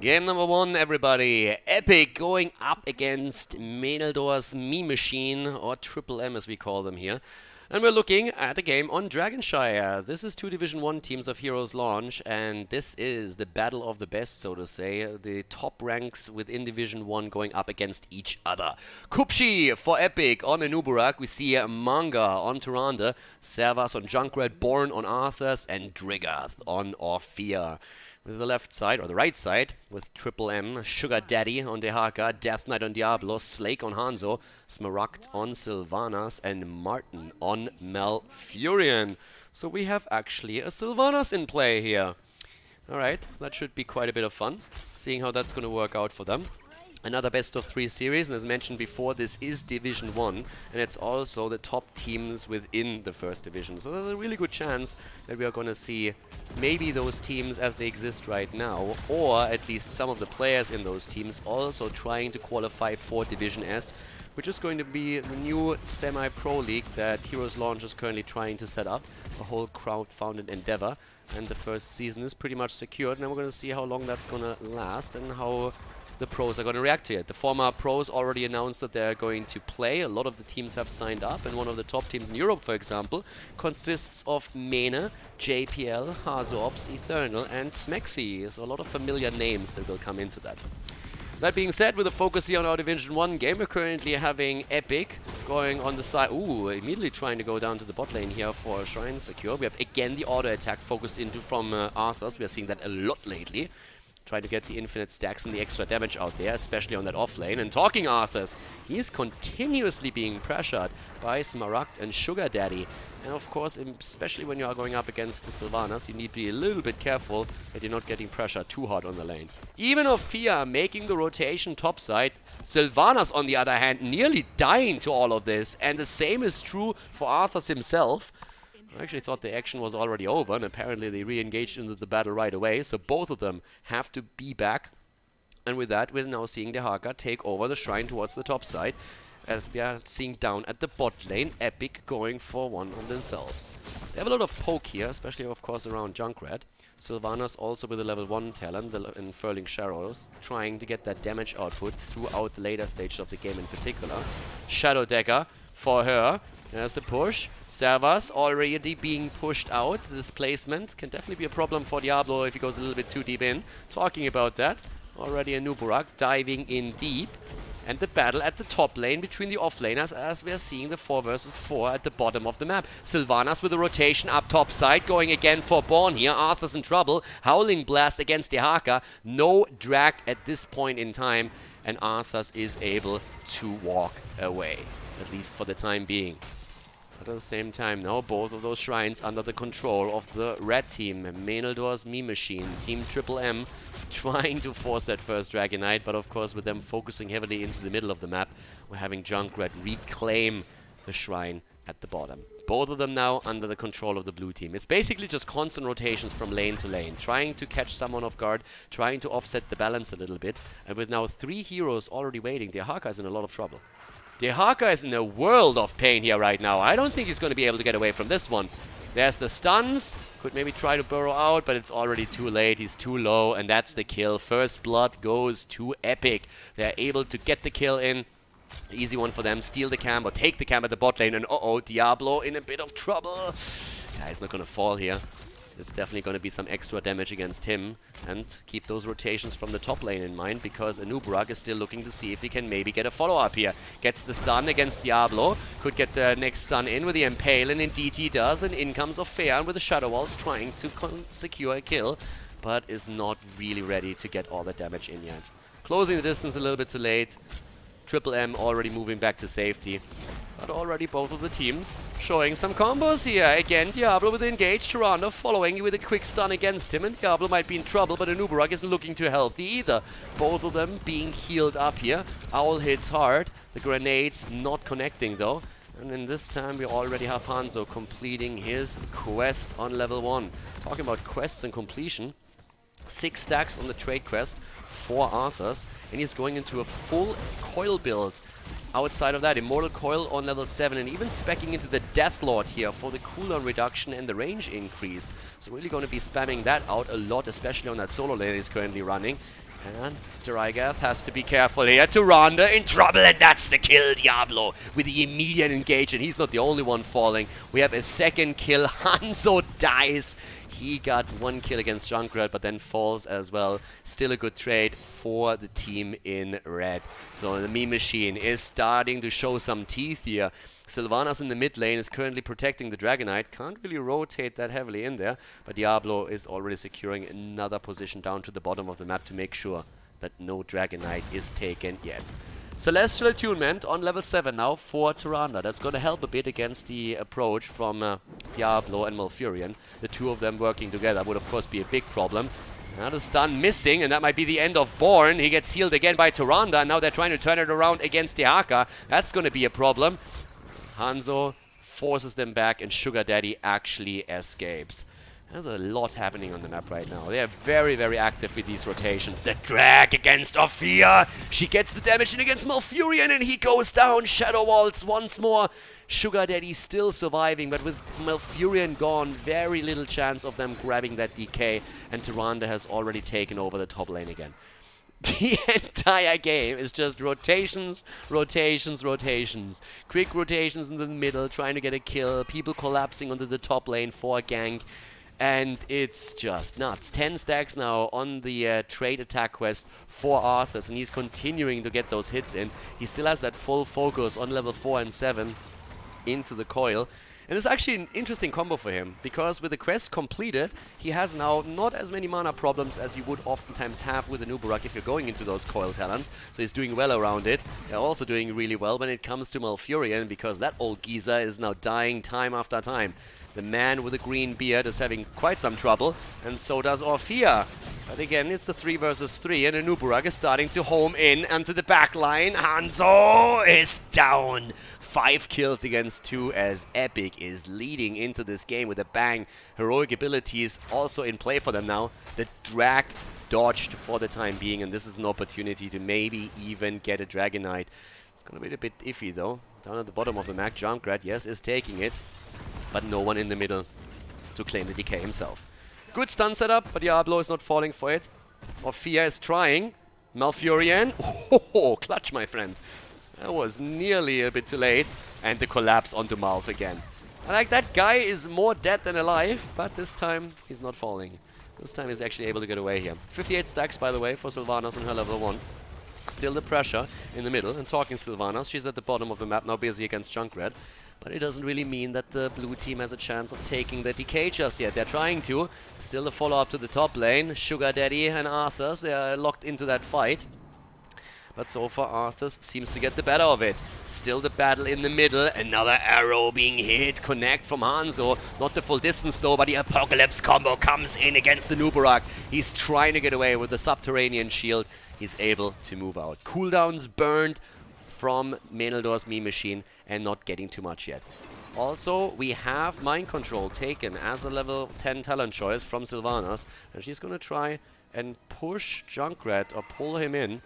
Game number one, everybody. Epikkk going up against Meneldors Meme Machine, or Triple M as we call them here. And we're looking at a game on Dragonshire. This is two Division 1 teams of Heroes launch, and this is the battle of the best, so to say. The top ranks within Division 1 going up against each other. Kupshi for Epikkk on Anuburak. We see Manga on Tyrande, Servas on Junkrat, Born on Arthas, and Driggath on Orphea. With the left side, or the right side, with Triple M, Sugar Daddy on Dehaka, Death Knight on Diablo, Slake on Hanzo, Smaragd on Sylvanas, and Martin on Malfurion. So we have actually a Sylvanas in play here. Alright, that should be quite a bit of fun, seeing how that's going to work out for them. Another best of 3 series, and as mentioned before, this is Division 1, and it's also the top teams within the first division. So there's a really good chance that we are going to see maybe those teams as they exist right now, or at least some of the players in those teams also trying to qualify for Division S, which is going to be the new semi-pro league that Heroes Launch is currently trying to set up, a whole crowd-founded endeavor. And the first season is pretty much secured, and then we're going to see how long that's going to last and how the pros are going to react to it. The former pros already announced that they're going to play. A lot of the teams have signed up, and one of the top teams in Europe, for example, consists of Mene, JPL, Hazoops, Eternal, and Smexy. So a lot of familiar names that will come into that. That being said, with a focus here on our Division 1 game, we're currently having Epikkk going on the side. Ooh, immediately trying to go down to the bot lane here for Shrine Secure. We have again the auto attack focused into from Arthas. We are seeing that a lot lately. Trying to get the infinite stacks and the extra damage out there, especially on that off lane. And talking Arthas, he is continuously being pressured by Smaragd and Sugar Daddy. And of course, especially when you are going up against the Sylvanas, you need to be a little bit careful that you're not getting pressure too hard on the lane. Even Orphea making the rotation topside, Sylvanas on the other hand nearly dying to all of this. And the same is true for Arthas himself. I actually thought the action was already over, and apparently they re-engaged into the battle right away, so both of them have to be back. And with that, we're now seeing Dehaka take over the shrine towards the top side, as we are seeing down at the bot lane, Epikkk going for one of themselves. They have a lot of poke here, especially of course around Junkrat. Sylvanas also with a level 1 talent, the Unfurling Shadows, trying to get that damage output throughout the later stages of the game in particular. Shadow Dagger for her. There's the push. Servas already being pushed out. This placement can definitely be a problem for Diablo if he goes a little bit too deep in. Talking about that, already Anuburak diving in deep. And the battle at the top lane between the offlaners as we are seeing the 4 versus 4 at the bottom of the map. Sylvanas with a rotation up top side, going again for Born here. Arthur's in trouble. Howling Blast against Dehaka. No drag at this point in time. And Arthas is able to walk away, at least for the time being. But at the same time now, both of those shrines under the control of the red team. Meneldors Meme Machine, Team Triple M, trying to force that first Dragonite, but of course with them focusing heavily into the middle of the map, we're having Junkrat reclaim the shrine at the bottom. Both of them now under the control of the blue team. It's basically just constant rotations from lane to lane, trying to catch someone off guard, trying to offset the balance a little bit. And with now 3 heroes already waiting, Dehaka is in a lot of trouble. Dehaka is in a world of pain here right now. I don't think he's going to be able to get away from this one. There's the stuns. Could maybe try to burrow out, but it's already too late. He's too low, and that's the kill. First blood goes to Epikkk. They're able to get the kill in. Easy one for them. Steal the camp or take the camp at the bot lane. And uh-oh, Diablo in a bit of trouble. Yeah, he's not going to fall here. It's definitely going to be some extra damage against him. And keep those rotations from the top lane in mind, because Anuburak is still looking to see if he can maybe get a follow-up here. Gets the stun against Diablo. Could get the next stun in with the Impale, and indeed he does. And in comes Orphea with the Shadow Walls trying to secure a kill, but is not really ready to get all the damage in yet. Closing the distance a little bit too late. Triple M already moving back to safety. But already both of the teams showing some combos here. Again, Diablo with the engage. Tyrande following with a quick stun against him. And Diablo might be in trouble, but Anuburak isn't looking too healthy either. Both of them being healed up here. Owl hits hard. The grenades not connecting though. And in this time we already have Hanzo completing his quest on level 1. Talking about quests and completion. 6 stacks on the trade quest for Arthas, and he's going into a full coil build. Outside of that, Immortal Coil on level 7, and even speccing into the Dreadlord here for the cooldown reduction and the range increase. So really going to be spamming that out a lot, especially on that solo lane he's currently running. And Drygath has to be careful here. Tyrande in trouble, and that's the kill. Diablo with the immediate engage, and he's not the only one falling. We have a second kill. Hanzo dies. He got one kill against Junkrat, but then falls as well. Still a good trade for the team in red. So the meme machine is starting to show some teeth here. Sylvanas in the mid lane is currently protecting the Dragonite. Can't really rotate that heavily in there, but Diablo is already securing another position down to the bottom of the map to make sure that no Dragonite is taken yet. Celestial Attunement on level 7 now for Tyrande. That's going to help a bit against the approach from Diablo and Malfurion. The two of them working together would of course be a big problem. Now the stun missing, and that might be the end of Born. He gets healed again by Tyrande, and now they're trying to turn it around against Epikkk. That's going to be a problem. Hanzo forces them back, and Sugar Daddy actually escapes. There's a lot happening on the map right now. They are very, very active with these rotations. The drag against Ophia. She gets the damage in against Malfurion, and he goes down. Shadow Waltz once more. Sugar Daddy still surviving, but with Malfurion gone, very little chance of them grabbing that DK. And Tyrande has already taken over the top lane again. The entire game is just rotations, rotations, rotations. Quick rotations in the middle, trying to get a kill. People collapsing onto the top lane for a gank. And it's just nuts. 10 stacks now on the trade attack quest for Arthas, and he's continuing to get those hits in. He still has that full focus on level 4 and 7 into the coil. And it's actually an interesting combo for him, because with the quest completed, he has now not as many mana problems as you would oftentimes have with an Uberak if you're going into those coil talents. So he's doing well around it. They're also doing really well when it comes to Malfurion, because that old geezer is now dying time after time. The man with the green beard is having quite some trouble, and so does Orphea. But again, it's a 3 versus 3, and Uberak is starting to home in onto the back line. Hanzo is down. 5 kills against 2 as Epikkk is leading into this game with a bang. Heroic abilities also in play for them now. The drag dodged for the time being, and this is an opportunity to maybe even get a Dragonite. It's going to be a bit iffy though. Down at the bottom of the map, Junkrat, yes, is taking it, but no one in the middle to claim the DK himself. Good stun setup, but Diablo is not falling for it. Orphea is trying. Malfurion. Oh, clutch, my friend. That was nearly a bit too late. And the collapse onto Malf again. I like that guy is more dead than alive, but this time he's not falling. This time he's actually able to get away here. 58 stacks, by the way, for Sylvanas on her level 1. Still the pressure in the middle. And talking Sylvanas, she's at the bottom of the map, now busy against Junkrat. But it doesn't really mean that the blue team has a chance of taking the DK just yet. They're trying to. Still a follow-up to the top lane. Sugar Daddy and Arthas, they are locked into that fight. But so far Arthas seems to get the better of it. Still the battle in the middle. Another arrow being hit. Connect from Hanzo. Not the full distance though, but the Apocalypse combo comes in against the Uberak. He's trying to get away with the subterranean shield. He's able to move out. Cooldowns burned from Meneldors meme machine, and not getting too much yet. Also, we have Mind Control taken as a level 10 talent choice from Sylvanas, and she's going to try and push Junkrat or pull him in.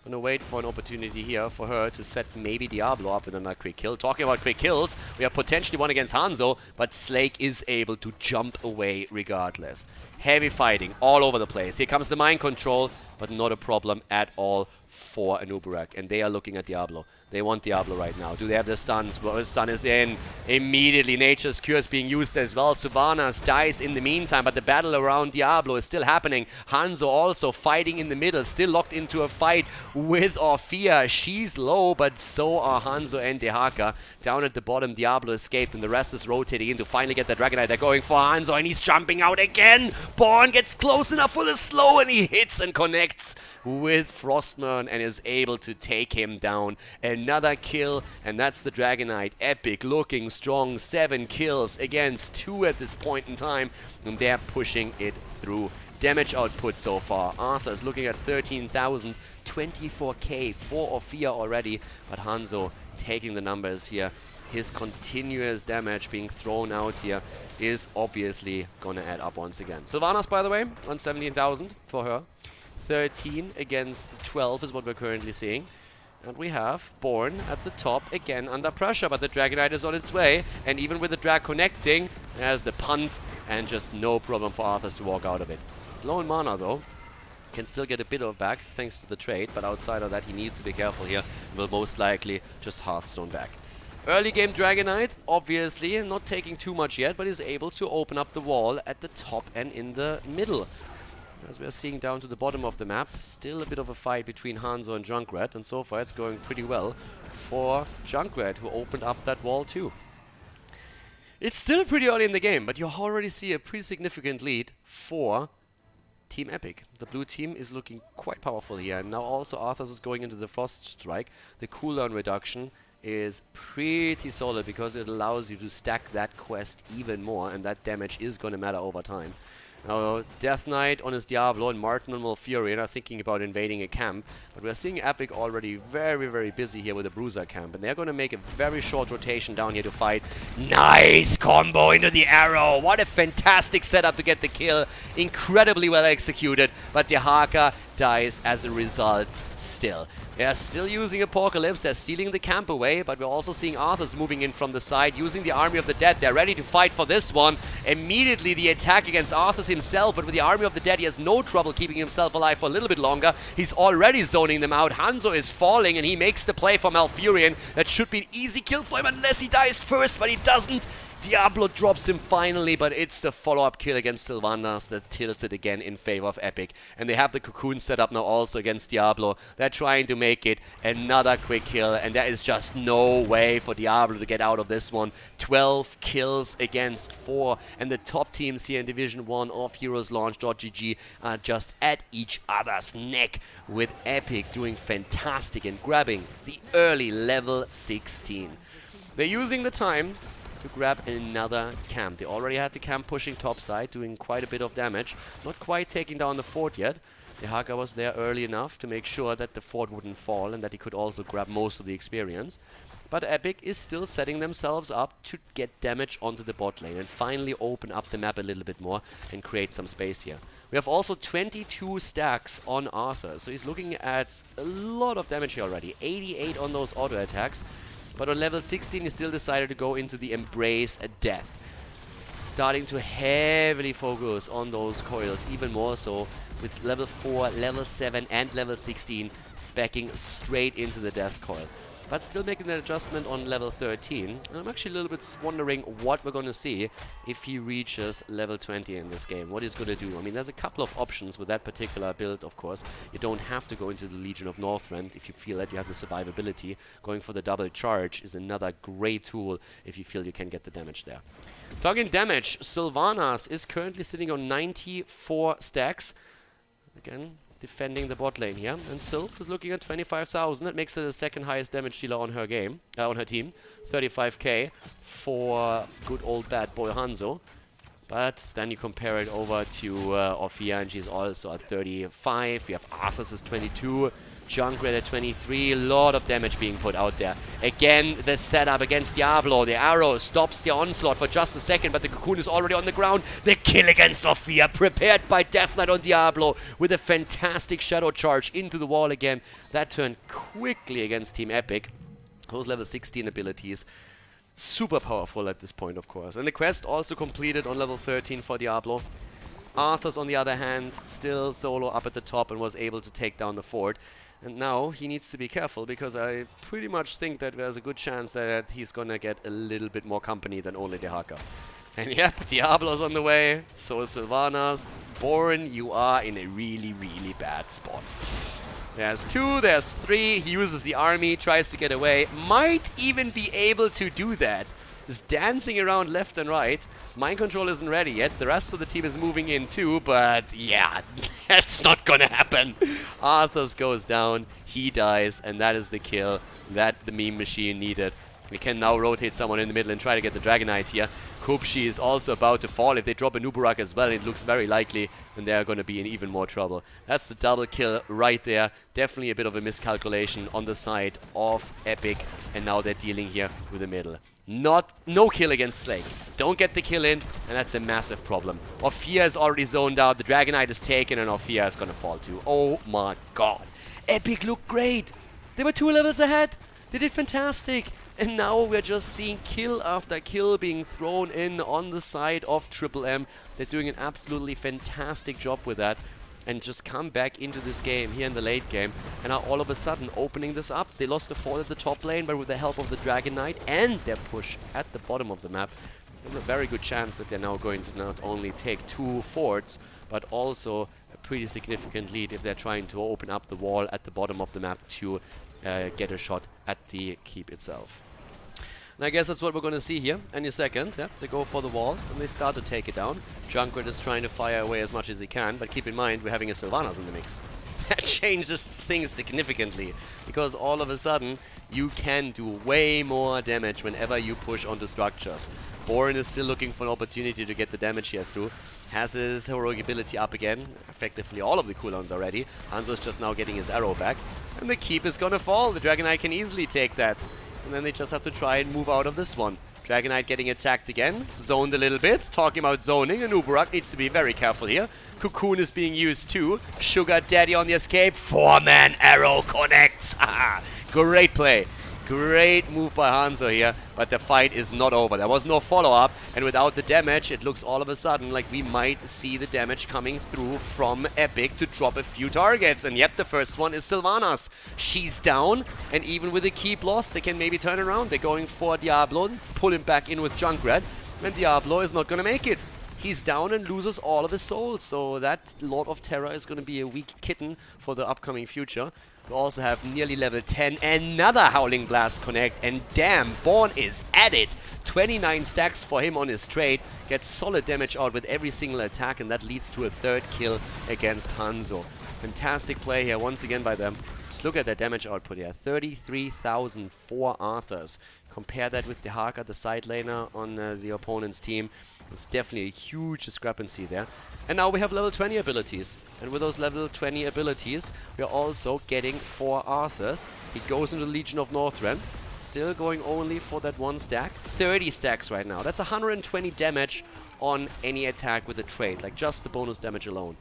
Gonna wait for an opportunity here for her to set maybe Diablo up with another quick kill. Talking about quick kills, we have potentially one against Hanzo, but Slake is able to jump away regardless. Heavy fighting all over the place. Here comes the Mind Control, but not a problem at all for an Uberak, and they are looking at Diablo. They want Diablo right now. Do they have the stuns? Well, the stun is in. Immediately, Nature's Cure is being used as well. Sylvanas dies in the meantime, but the battle around Diablo is still happening. Hanzo also fighting in the middle, still locked into a fight with Orphea. She's low, but so are Hanzo and Epikkk. Down at the bottom, Diablo escaped, and the rest is rotating in to finally get that Dragonite. They're going for Hanzo, and he's jumping out again. Born gets close enough for the slow, and he hits and connects with Frostmourne and is able to take him down. Another kill, and that's the Dragonite. Epikkk looking strong. 7 kills against 2 at this point in time, and they're pushing it through. Damage output so far. Arthur's looking at 13,000, 24k for Orphea already, but Hanzo taking the numbers here. His continuous damage being thrown out here is obviously gonna add up once again. Sylvanas, by the way, on 17,000 for her. 13 against 12 is what we're currently seeing. And we have Born at the top, again under pressure, but the Dragonite is on its way. And even with the drag connecting, there's the punt, and just no problem for Arthas to walk out of it. It's low in mana though. Can still get a bit of back thanks to the trade, but outside of that he needs to be careful here. Will most likely just Hearthstone back. Early game Dragonite, obviously not taking too much yet, but is able to open up the wall at the top and in the middle. As we are seeing down to the bottom of the map, still a bit of a fight between Hanzo and Junkrat, and so far it's going pretty well for Junkrat, who opened up that wall too. It's still pretty early in the game, but you already see a pretty significant lead for Team Epikkk. The blue team is looking quite powerful here, and now also Arthas is going into the Frost Strike. The cooldown reduction is pretty solid because it allows you to stack that quest even more, and that damage is going to matter over time. Now, Death Knight on his Diablo and Martin on Malfurion are thinking about invading a camp, but we're seeing Epikkk already very, very busy here with the Bruiser camp, and they're going to make a very short rotation down here to fight. Nice combo into the arrow! What a fantastic setup to get the kill. Incredibly well executed, but Dehaka dies as a result still. They're still using Apocalypse, they're stealing the camp away, but we're also seeing Arthas moving in from the side, using the Army of the Dead. They're ready to fight for this one. Immediately the attack against Arthas himself, but with the Army of the Dead he has no trouble keeping himself alive for a little bit longer. He's already zoning them out. Hanzo is falling and he makes the play for Malfurion. That should be an easy kill for him unless he dies first, but he doesn't. Diablo drops him finally, but it's the follow-up kill against Sylvanas that tilts it again in favor of Epikkk. And they have the cocoon set up now also against Diablo. They're trying to make it another quick kill, and there is just no way for Diablo to get out of this one. 12 kills against 4, and the top teams here in Division 1 of HeroesLaunch.gg are just at each other's neck, with Epikkk doing fantastic and grabbing the early level 16. They're using the time to grab another camp. They already had the camp pushing topside, doing quite a bit of damage. Not quite taking down the fort yet. Dehaka was there early enough to make sure that the fort wouldn't fall and that he could also grab most of the experience. But Epikkk is still setting themselves up to get damage onto the bot lane and finally open up the map a little bit more and create some space here. We have also 22 stacks on Arthur, so he's looking at a lot of damage here already. 88 on those auto attacks. But on level 16 he still decided to go into the Embrace Death. Starting to heavily focus on those coils, even more so with level 4, level 7 and level 16 speccing straight into the Death Coil. But still making that adjustment on level 13. And I'm actually a little bit wondering what we're going to see if he reaches level 20 in this game. What he's going to do. I mean, there's a couple of options with that particular build, of course. You don't have to go into the Legion of Northrend if you feel that you have the survivability. Going for the double charge is another great tool if you feel you can get the damage there. Talking damage, Sylvanas is currently sitting on 94 stacks. Again, defending the bot lane here, and Sylph is looking at 25,000. That makes her the second highest damage dealer on her game, on her team. 35k for good old bad boy Hanzo. But then you compare it over to Ophia, and she's also at 35. We have Arthas is 22, Junkrat at 23. A lot of damage being put out there. Again, the setup against Diablo. The arrow stops the onslaught for just a second, but the cocoon is already on the ground. The kill against Ophia, prepared by Death Knight on Diablo, with a fantastic shadow charge into the wall again. That turned quickly against Team Epikkk. Those level 16 abilities. Super powerful at this point, of course. And the quest also completed on level 13 for Diablo. Arthas, on the other hand, still solo up at the top and was able to take down the fort. And now he needs to be careful, because I pretty much think that there's a good chance that he's gonna get a little bit more company than only Dehaka. And yep, Diablo's on the way, so is Sylvanas. Born, you are in a really, really bad spot. There's 2, there's 3, he uses the army, tries to get away, might even be able to do that. Is dancing around left and right. Mind control isn't ready yet, the rest of the team is moving in too, but yeah, that's not gonna happen. Arthas goes down, he dies, and that is the kill that the meme machine needed. We can now rotate someone in the middle and try to get the Dragonite here. Kupshi is also about to fall. If they drop a Nubarak as well, it looks very likely, then they're going to be in even more trouble. That's the double kill right there. Definitely a bit of a miscalculation on the side of Epikkk, and now they're dealing here with the middle. No kill against Slake. Don't get the kill in, and that's a massive problem. Ophia is already zoned out. The Dragonite is taken, and Ophia is going to fall too. Oh my god. Epikkk looked great. They were 2 levels ahead. They did fantastic. And now we're just seeing kill after kill being thrown in on the side of Triple M. They're doing an absolutely fantastic job with that. and just come back into this game here in the late game, and are all of a sudden opening this up. They lost the fort at the top lane, but with the help of the Dragon Knight and their push at the bottom of the map, there's a very good chance that they're now going to not only take 2 forts, but also a pretty significant lead if they're trying to open up the wall at the bottom of the map to get a shot at the keep itself. And I guess that's what we're going to see here any second. Yeah, they go for the wall and they start to take it down. Junkrat is trying to fire away as much as he can, but keep in mind we're having a Sylvanas in the mix. That changes things significantly, because all of a sudden you can do way more damage whenever you push onto structures. Borin is still looking for an opportunity to get the damage here through. Has his heroic ability up again. Effectively all of the cooldowns already. Hanzo is just now getting his arrow back. And the keep is gonna fall. The Dragon Knight can easily take that. And then they just have to try and move out of this one. Dragon Knight getting attacked again. Zoned a little bit. Talking about zoning. And Uberak needs to be very careful here. Cocoon is being used too. Sugar Daddy on the escape. 4-man arrow connects. Great play. Great move by Hanzo here, but the fight is not over. There was no follow-up, and without the damage, it looks all of a sudden like we might see the damage coming through from Epikkk to drop a few targets. And yep, the first one is Sylvanas. She's down, and even with the keep lost, they can maybe turn around. They're going for Diablo, pull him back in with Junkrat, and Diablo is not going to make it. He's down and loses all of his souls, so that Lord of Terror is going to be a weak kitten for the upcoming future. We also have nearly level 10, another Howling Blast connect, and damn, Born is at it. 29 stacks for him on his trade, gets solid damage out with every single attack, and that leads to a 3rd kill against Hanzo. Fantastic play here once again by them. Just look at their damage output here, 33,000 for Arthurs. Compare that with the Haka, the side laner on the opponent's team. It's definitely a huge discrepancy there. And now we have level 20 abilities. And with those level 20 abilities, we are also getting 4 Arthurs. He goes into the Legion of Northrend. Still going only for that 1 stack. 30 stacks right now. That's 120 damage on any attack with a trade. Like just the bonus damage alone.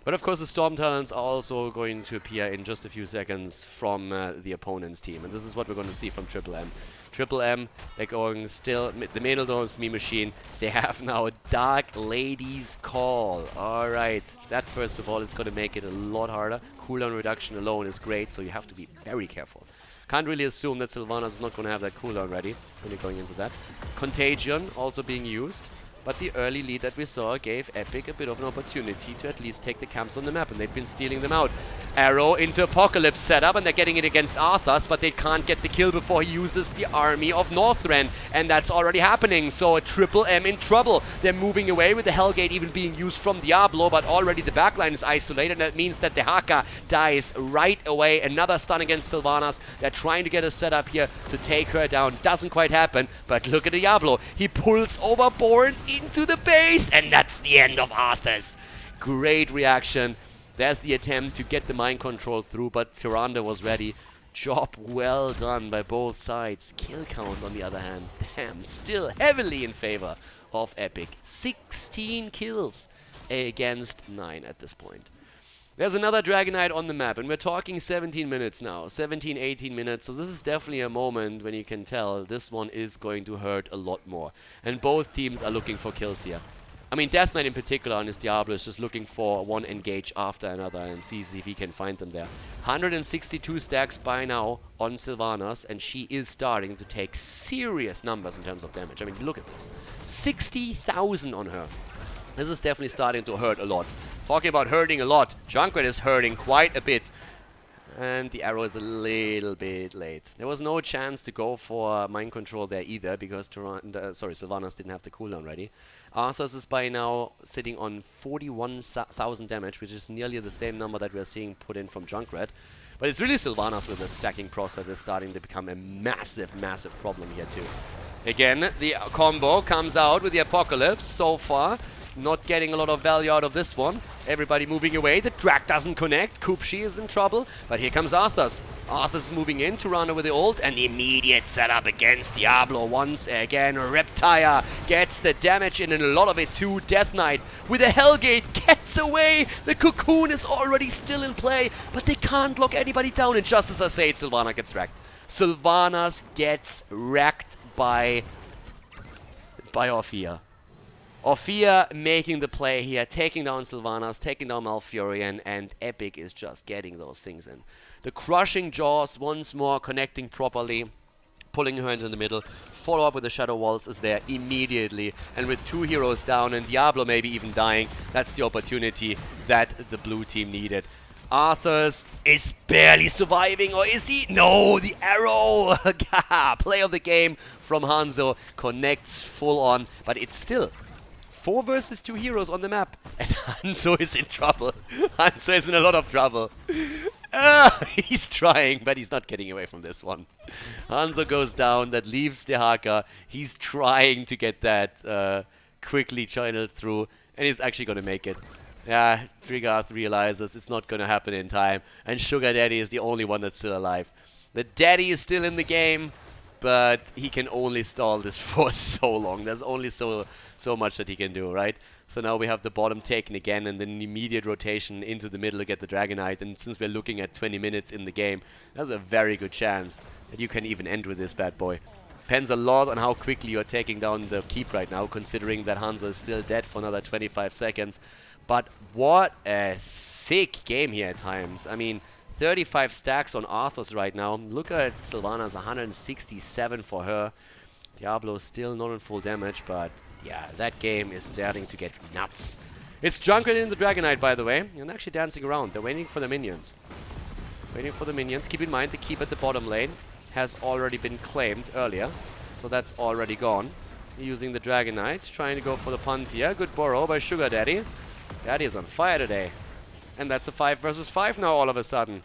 But of course the Storm Talents are also going to appear in just a few seconds from the opponent's team. And this is what we're going to see from Triple M. Triple M, they're going still, the Meneldors Me Machine, they have now a Dark Lady's Call. Alright, that first of all is going to make it a lot harder. Cooldown reduction alone is great, so you have to be very careful. Can't really assume that Sylvanas is not going to have that cooldown ready when you're going into that. Contagion also being used. But the early lead that we saw gave Epikkk a bit of an opportunity to at least take the camps on the map, and they've been stealing them out. Arrow into Apocalypse setup, and they're getting it against Arthas, but they can't get the kill before he uses the army of Northrend, and that's already happening. So a Triple M in trouble. They're moving away with the Hellgate even being used from Diablo, but already the backline is isolated, and that means that the Haka dies right away. Another stun against Sylvanas. They're trying to get a setup here to take her down. Doesn't quite happen, but look at Diablo. He pulls over Born into the base, and that's the end of Arthas. Great reaction. There's the attempt to get the mind control through, but Tyrande was ready. Job well done by both sides. Kill count, on the other hand, damn, still heavily in favor of Epikkk. 16 kills against 9 at this point. There's another Dragon Knight on the map, and we're talking 17 minutes now. 17, 18 minutes, so this is definitely a moment when you can tell this one is going to hurt a lot more. And both teams are looking for kills here. I mean, Death Knight in particular on his Diablo is just looking for one engage after another and sees if he can find them there. 162 stacks by now on Sylvanas, and she is starting to take serious numbers in terms of damage. I mean, look at this. 60,000 on her. This is definitely starting to hurt a lot. Talking about hurting a lot, Junkrat is hurting quite a bit. And the arrow is a little bit late. There was no chance to go for mind control there either, because Sylvanas didn't have the cooldown ready. Arthas is by now sitting on 41,000 damage, which is nearly the same number that we're seeing put in from Junkrat. But it's really Sylvanas with the stacking process that is starting to become a massive, massive problem here too. Again, the combo comes out with the Apocalypse so far. Not getting a lot of value out of this one. Everybody moving away. The Drak doesn't connect. Kupshi is in trouble. But here comes Arthas. Arthas is moving in. Tyrande with the ult. And the immediate setup against Diablo once again. Reptire gets the damage in, and a lot of it too. Death Knight with a Hellgate gets away. The Cocoon is already still in play. But they can't lock anybody down. And just as I say it, Sylvanas gets wrecked. Sylvanas gets wrecked by Orphea. Orphea making the play here, taking down Sylvanas, taking down Malfurion, and Epikkk is just getting those things in. The crushing jaws once more connecting properly, pulling her into the middle. Follow up with the Shadow Waltz is there immediately, and with 2 heroes down and Diablo maybe even dying, that's the opportunity that the blue team needed. Arthas is barely surviving, or is he? No, the arrow! Play of the game from Hanzo connects full on, but it's still 4 versus 2 heroes on the map, and Hanzo is in trouble. Hanzo is in a lot of trouble. He's trying, but he's not getting away from this one. Hanzo goes down, that leaves Dehaka. He's trying to get that quickly channeled through, and he's actually going to make it. Yeah, Trigarth realizes it's not going to happen in time, and Sugar Daddy is the only one that's still alive. The daddy is still in the game, but he can only stall this for so long. There's only so much that he can do, right? So now we have the bottom taken again, and then an immediate rotation into the middle to get the Dragonite. And since we're looking at 20 minutes in the game, there's a very good chance that you can even end with this bad boy. Depends a lot on how quickly you're taking down the keep right now, considering that Hanzo is still dead for another 25 seconds. But what a sick game here at times. I mean, 35 stacks on Arthas right now. Look at Sylvanas, 167 for her. Diablo still not in full damage, but yeah, that game is starting to get nuts. It's Junkrat in the Dragonite, by the way, and actually dancing around. They're waiting for the minions. Waiting for the minions. Keep in mind, the keep at the bottom lane has already been claimed earlier, so that's already gone. Using the Dragonite, trying to go for the punt here. Good borrow by Sugar Daddy. Daddy is on fire today. And that's a 5 versus 5 now all of a sudden.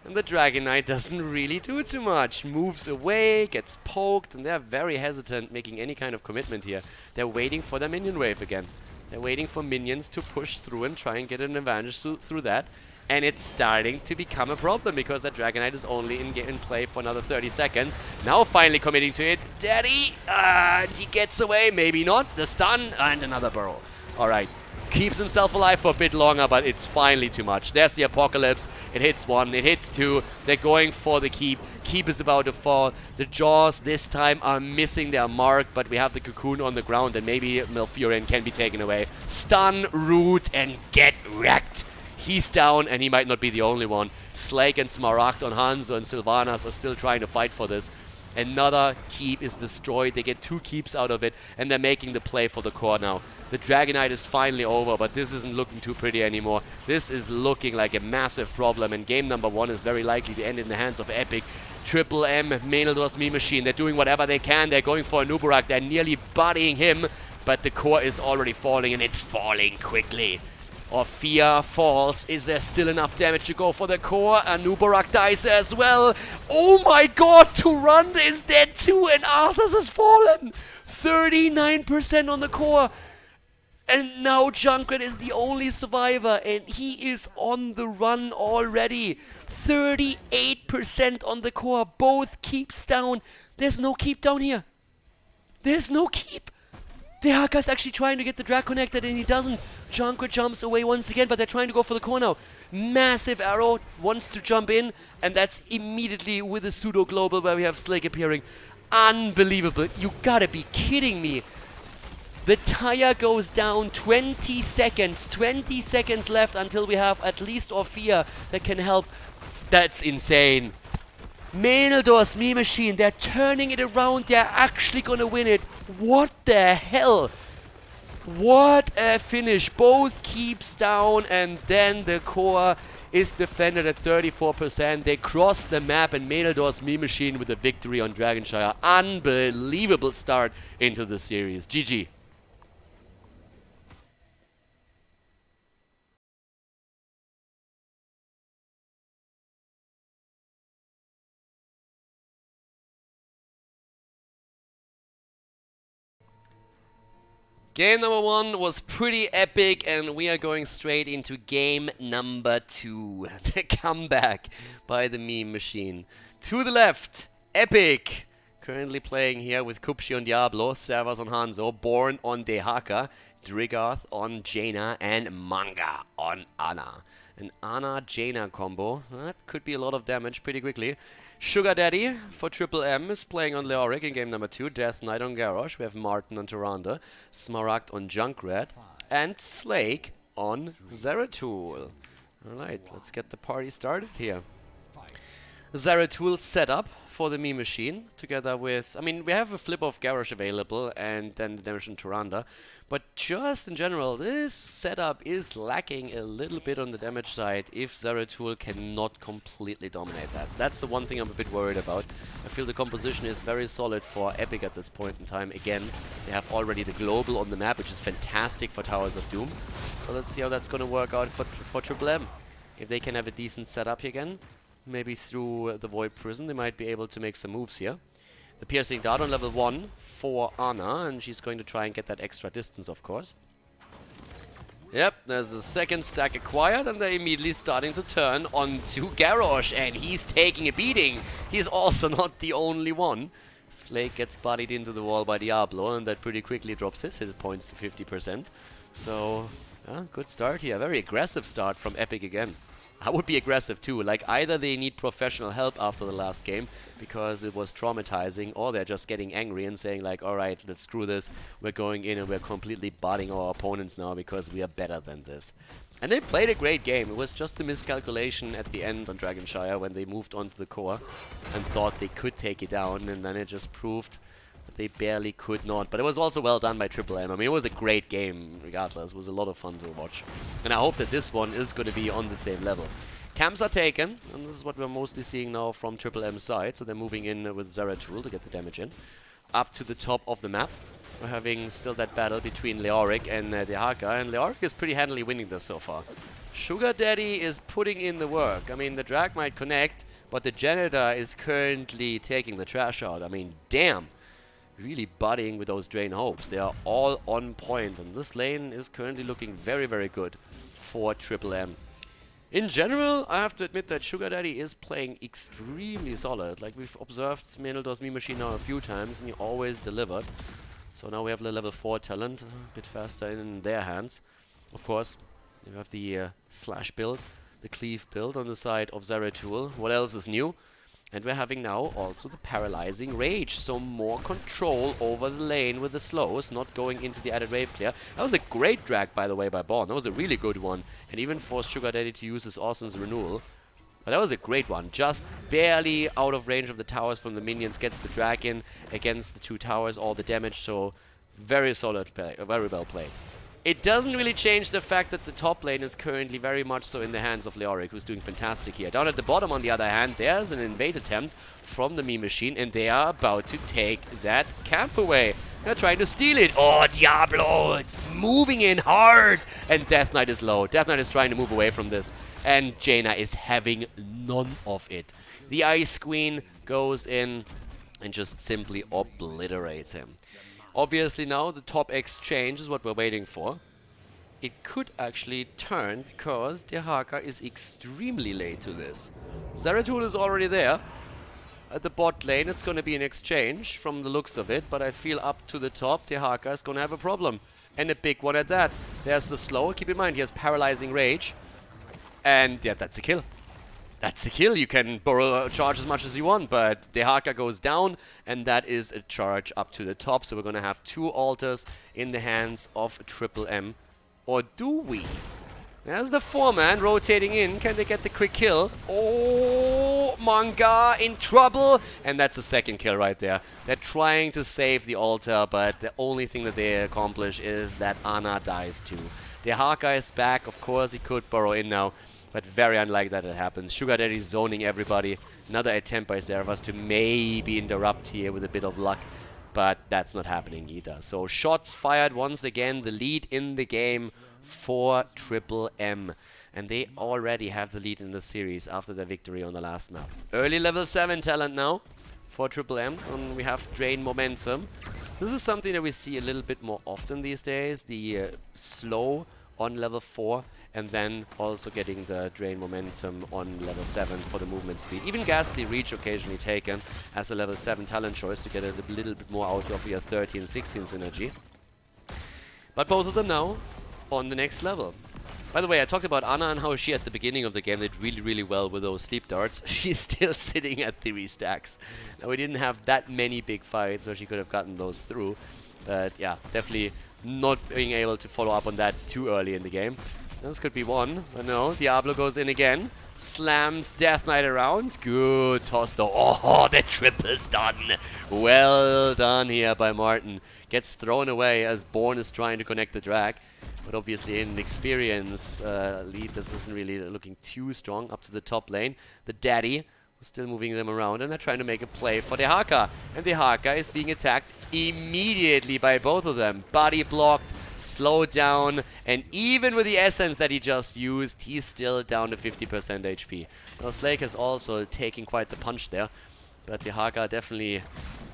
And the Dragonite doesn't really do too much. Moves away, gets poked, and they're very hesitant making any kind of commitment here. They're waiting for the minion wave again. They're waiting for minions to push through and try and get an advantage through that. And it's starting to become a problem because that Dragonite is only in play for another 30 seconds. Now finally committing to it. Daddy! He gets away, maybe not. The stun and another burrow. Alright. Keeps himself alive for a bit longer, but it's finally too much. There's the Apocalypse. It hits 1, it hits 2. They're going for the keep. Keep is about to fall. The Jaws this time are missing their mark, but we have the Cocoon on the ground, and maybe Malfurion can be taken away. Stun, root, and get wrecked. He's down, and he might not be the only one. Slake and Smaragd on Hanzo and Sylvanas are still trying to fight for this. Another keep is destroyed. They get 2 keeps out of it, and they're making the play for the core now. The Dragonite is finally over, but this isn't looking too pretty anymore. This is looking like a massive problem, and game number 1 is very likely to end in the hands of Epikkk. Triple M, Meneldors, Meme Machine. They're doing whatever they can. They're going for a Nubarak. They're nearly bodying him, but the core is already falling, and it's falling quickly. Orphea falls. Is there still enough damage to go for the core? And Nubarak dies as well. Oh my god, Turanda is dead too, and Arthas has fallen. 39% on the core. And now Junkrat is the only survivor, and he is on the run already. 38% on the core. Both keeps down. There's no keep down here. There's no keep. Dehaka's actually trying to get the drag connected, and he doesn't. Junkrat jumps away once again, but they're trying to go for the core now. Massive arrow wants to jump in, and that's immediately with a pseudo global where we have Slake appearing. Unbelievable. You gotta be kidding me. The tire goes down 20 seconds. 20 seconds left until we have at least Orphea that can help. That's insane. Meneldors, Meme Machine, they're turning it around. They're actually gonna win it. What the hell? What a finish. Both keeps down, and then the core is defended at 34%. They cross the map, and Meneldors, Meme Machine with a victory on Dragonshire. Unbelievable start into the series. GG. Game number 1 was pretty epic, and we are going straight into game number 2. The comeback by the Meme Machine. To the left, Epikkk. Currently playing here with Kupshi on Diablo, Servas on Hanzo, Born on Dehaka, Drigarth on Jaina, and Manga on Ana. An Ana-Jaina combo. That could be a lot of damage pretty quickly. Sugar Daddy for Triple M is playing on Leoric in game number 2. Death Knight on Garrosh. We have Martin on Tyrande. Smaragd on Junkrat. And Slake on Zeratul. Alright, let's get the party started here. Zeratul set up for the Mii Machine, together with... I mean, we have a flip of Garrosh available, and then the damage on Tyrande. But just in general, this setup is lacking a little bit on the damage side if Zeratul cannot completely dominate that. That's the one thing I'm a bit worried about. I feel the composition is very solid for Epikkk at this point in time. Again, they have already the global on the map, which is fantastic for Towers of Doom. So let's see how that's going to work out for Triple M. If they can have a decent setup here again, maybe through the Void Prison, they might be able to make some moves here. The Piercing Dart on level 1 for Ana, and she's going to try and get that extra distance, of course. Yep, there's the second stack acquired, and they're immediately starting to turn onto Garrosh, and he's taking a beating. He's also not the only one. Slake gets bodied into the wall by Diablo, and that pretty quickly drops his hit points to 50%. So, good start here. Very aggressive start from Epikkk again. I would be aggressive too. Like, either they need professional help after the last game because it was traumatizing, or they're just getting angry and saying like, alright, let's screw this. We're going in and we're completely botting our opponents now because we are better than this. And they played a great game. It was just a miscalculation at the end on Dragonshire when they moved on to the core and thought they could take it down, and then it just proved that they barely could not. But it was also well done by Triple M. I mean, it was a great game regardless. It was a lot of fun to watch. And I hope that this one is going to be on the same level. Camps are taken, and this is what we're mostly seeing now from Triple M's side. So they're moving in with Zeratul to get the damage in. Up to the top of the map. We're having still that battle between Leoric and Dehaka, and Leoric is pretty handily winning this so far. Sugar Daddy is putting in the work. I mean, the drag might connect, but the janitor is currently taking the trash out. I mean, damn. Really buddying with those Drain Hopes. They are all on point, and this lane is currently looking very, very good for Triple M. In general, I have to admit that Sugar Daddy is playing extremely solid. Like, we've observed Meneldors Mii Machine now a few times, and he always delivered. So now we have the level 4 talent, a bit faster in their hands. Of course, you have the slash build, the cleave build on the side of Zeratul. What else is new? And we're having now also the Paralyzing Rage, so more control over the lane with the slows, not going into the added wave clear. That was a great drag, by the way, by Born. That was a really good one, and even forced Sugar Daddy to use his Austin's Renewal. But that was a great one, just barely out of range of the towers from the minions, gets the drag in against the 2 towers, all the damage, so very solid play, very well played. It doesn't really change the fact that the top lane is currently very much so in the hands of Leoric, who's doing fantastic here. Down at the bottom, on the other hand, there's an invade attempt from the Mii Machine, and they are about to take that camp away. They're trying to steal it. Oh, Diablo! Moving in hard! And Death Knight is low. Death Knight is trying to move away from this, and Jaina is having none of it. The Ice Queen goes in and just simply obliterates him. Obviously now the top exchange is what we're waiting for. It could actually turn because Dehaka is extremely late to this. Zeratul is already there. At the bot lane it's going to be an exchange from the looks of it, but I feel up to the top Dehaka is going to have a problem. And a big one at that. There's the slow. Keep in mind he has Paralyzing Rage. And yeah, that's a kill. That's a kill. You can borrow a charge as much as you want, but Dehaka goes down, and that is a charge up to the top. So we're going to have 2 altars in the hands of Triple M. Or do we? There's the 4-man rotating in. Can they get the quick kill? Oh, Manga in trouble. And that's the second kill right there. They're trying to save the altar, but the only thing that they accomplish is that Ana dies too. Dehaka is back. Of course, he could burrow in now, but very unlikely that it happens. Sugar Daddy zoning everybody. Another attempt by Servas to maybe interrupt here with a bit of luck, but that's not happening either. So shots fired once again. The lead in the game for Triple M. And they already have the lead in the series after their victory on the last map. Early level 7 talent now for Triple M. And we have Drain Momentum. This is something that we see a little bit more often these days. The slow on level 4. And then also getting the Drain Momentum on level 7 for the movement speed. Even Ghastly Reach occasionally taken as a level 7 talent choice to get a little bit more out of your 13-16 synergy. But both of them now on the next level. By the way, I talked about Anna and how she at the beginning of the game did really, really well with those sleep darts. She's still sitting at 3 stacks. Now, we didn't have that many big fights where she could have gotten those through. But yeah, definitely not being able to follow up on that too early in the game. This could be one, but no. Diablo goes in again. Slams Death Knight around. Good toss though. Oh, the triple stun. Well done here by Martin. Gets thrown away as Born is trying to connect the drag. But obviously in experience lead, this isn't really looking too strong up to the top lane. The Daddy was still moving them around, and they're trying to make a play for the Haka. And the Haka is being attacked immediately by both of them. Body blocked, slowed down, and even with the essence that he just used, he's still down to 50% HP. Now Slake is also taking quite the punch there, but the Haka definitely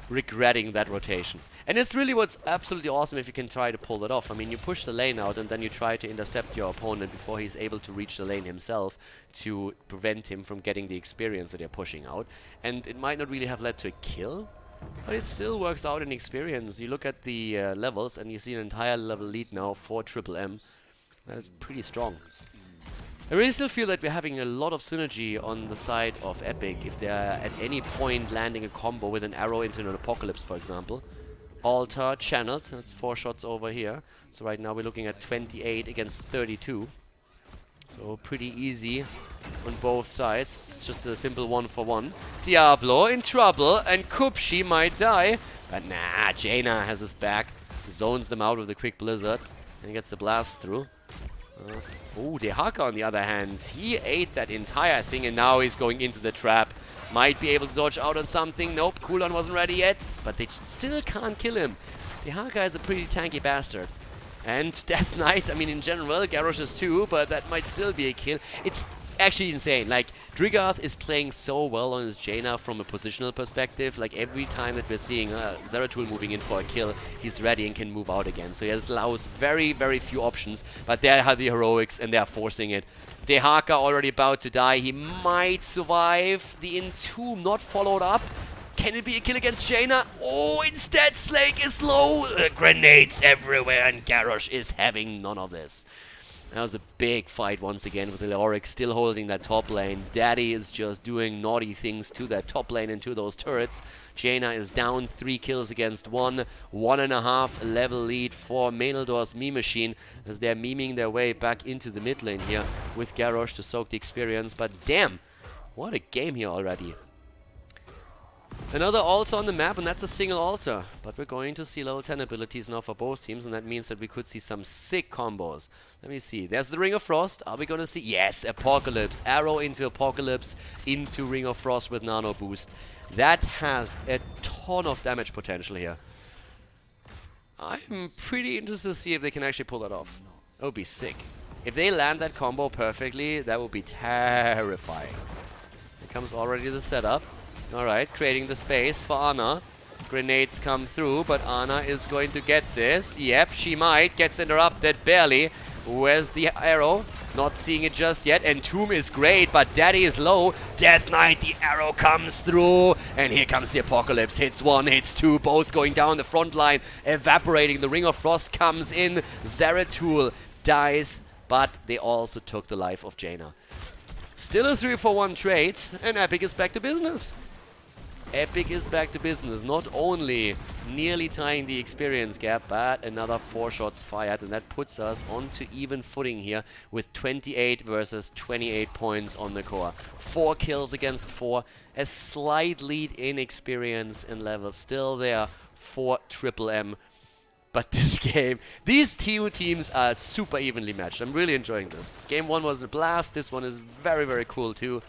regretting that rotation. And it's really what's absolutely awesome if you can try to pull that off. I mean, you push the lane out and then you try to intercept your opponent before he's able to reach the lane himself to prevent him from getting the experience that you're pushing out. And it might not really have led to a kill, but it still works out in experience. You look at the levels and you see an entire level lead now for Triple M. That is pretty strong. I really still feel that we're having a lot of synergy on the side of Epikkk if they're at any point landing a combo with an arrow into an Apocalypse, for example. Altar channeled, that's 4 shots over here. So right now we're looking at 28 against 32. So pretty easy on both sides. It's just a simple 1-for-1. Diablo in trouble and Kupshi might die. But nah, Jaina has his back. Zones them out with a quick blizzard and gets the blast through. Oh, the Haka on the other hand, he ate that entire thing and now he's going into the trap. Might be able to dodge out on something. Nope, cooldown wasn't ready yet, but they still can't kill him. The Haka is a pretty tanky bastard. And Death Knight, I mean in general, Garrosh is too, but that might still be a kill. It's actually insane. Like, Drigarth is playing so well on his Jaina from a positional perspective. Like, every time that we're seeing Zeratul moving in for a kill, he's ready and can move out again. So he allows very, very few options, but they are the heroics and they are forcing it. The Haka already about to die. He might survive. The Entomb not followed up. Can it be a kill against Jaina? Oh, instead Slake is low. Grenades everywhere and Garrosh is having none of this. That was a big fight once again with the Leoric still holding that top lane. Daddy is just doing naughty things to that top lane and to those turrets. Jaina is down 3 kills against 1. 1.5 level lead for Meneldors Meme Machine as they're memeing their way back into the mid lane here with Garrosh to soak the experience. But damn, what a game here already. Another altar on the map, and that's a single altar. But we're going to see level 10 abilities now for both teams, and that means that we could see some sick combos. Let me see. There's the Ring of Frost. Are we going to see? Yes, Apocalypse. Arrow into Apocalypse, into Ring of Frost with Nano Boost. That has a ton of damage potential here. I'm pretty interested to see if they can actually pull that off. That would be sick. If they land that combo perfectly, that would be terrifying. Here comes already the setup. Alright, creating the space for Ana. Grenades come through, but Ana is going to get this. Yep, she might. Gets interrupted barely. Where's the arrow? Not seeing it just yet. Entomb is great, but Daddy is low. Death Knight, the arrow comes through. And here comes the Apocalypse. Hits 1, hits 2, both going down the front line. Evaporating. The Ring of Frost comes in. Zeratul dies, but they also took the life of Jaina. Still a 3-for-1 trade, and Epikkk is back to business. Epikkk is back to business, not only nearly tying the experience gap, but another 4 shots fired, and that puts us onto even footing here with 28 versus 28 points on the core. 4 kills against 4, a slight lead in experience and level still there for Triple M. But this game, these two teams are super evenly matched. I'm really enjoying this. Game 1 was a blast, this one is very, very cool too.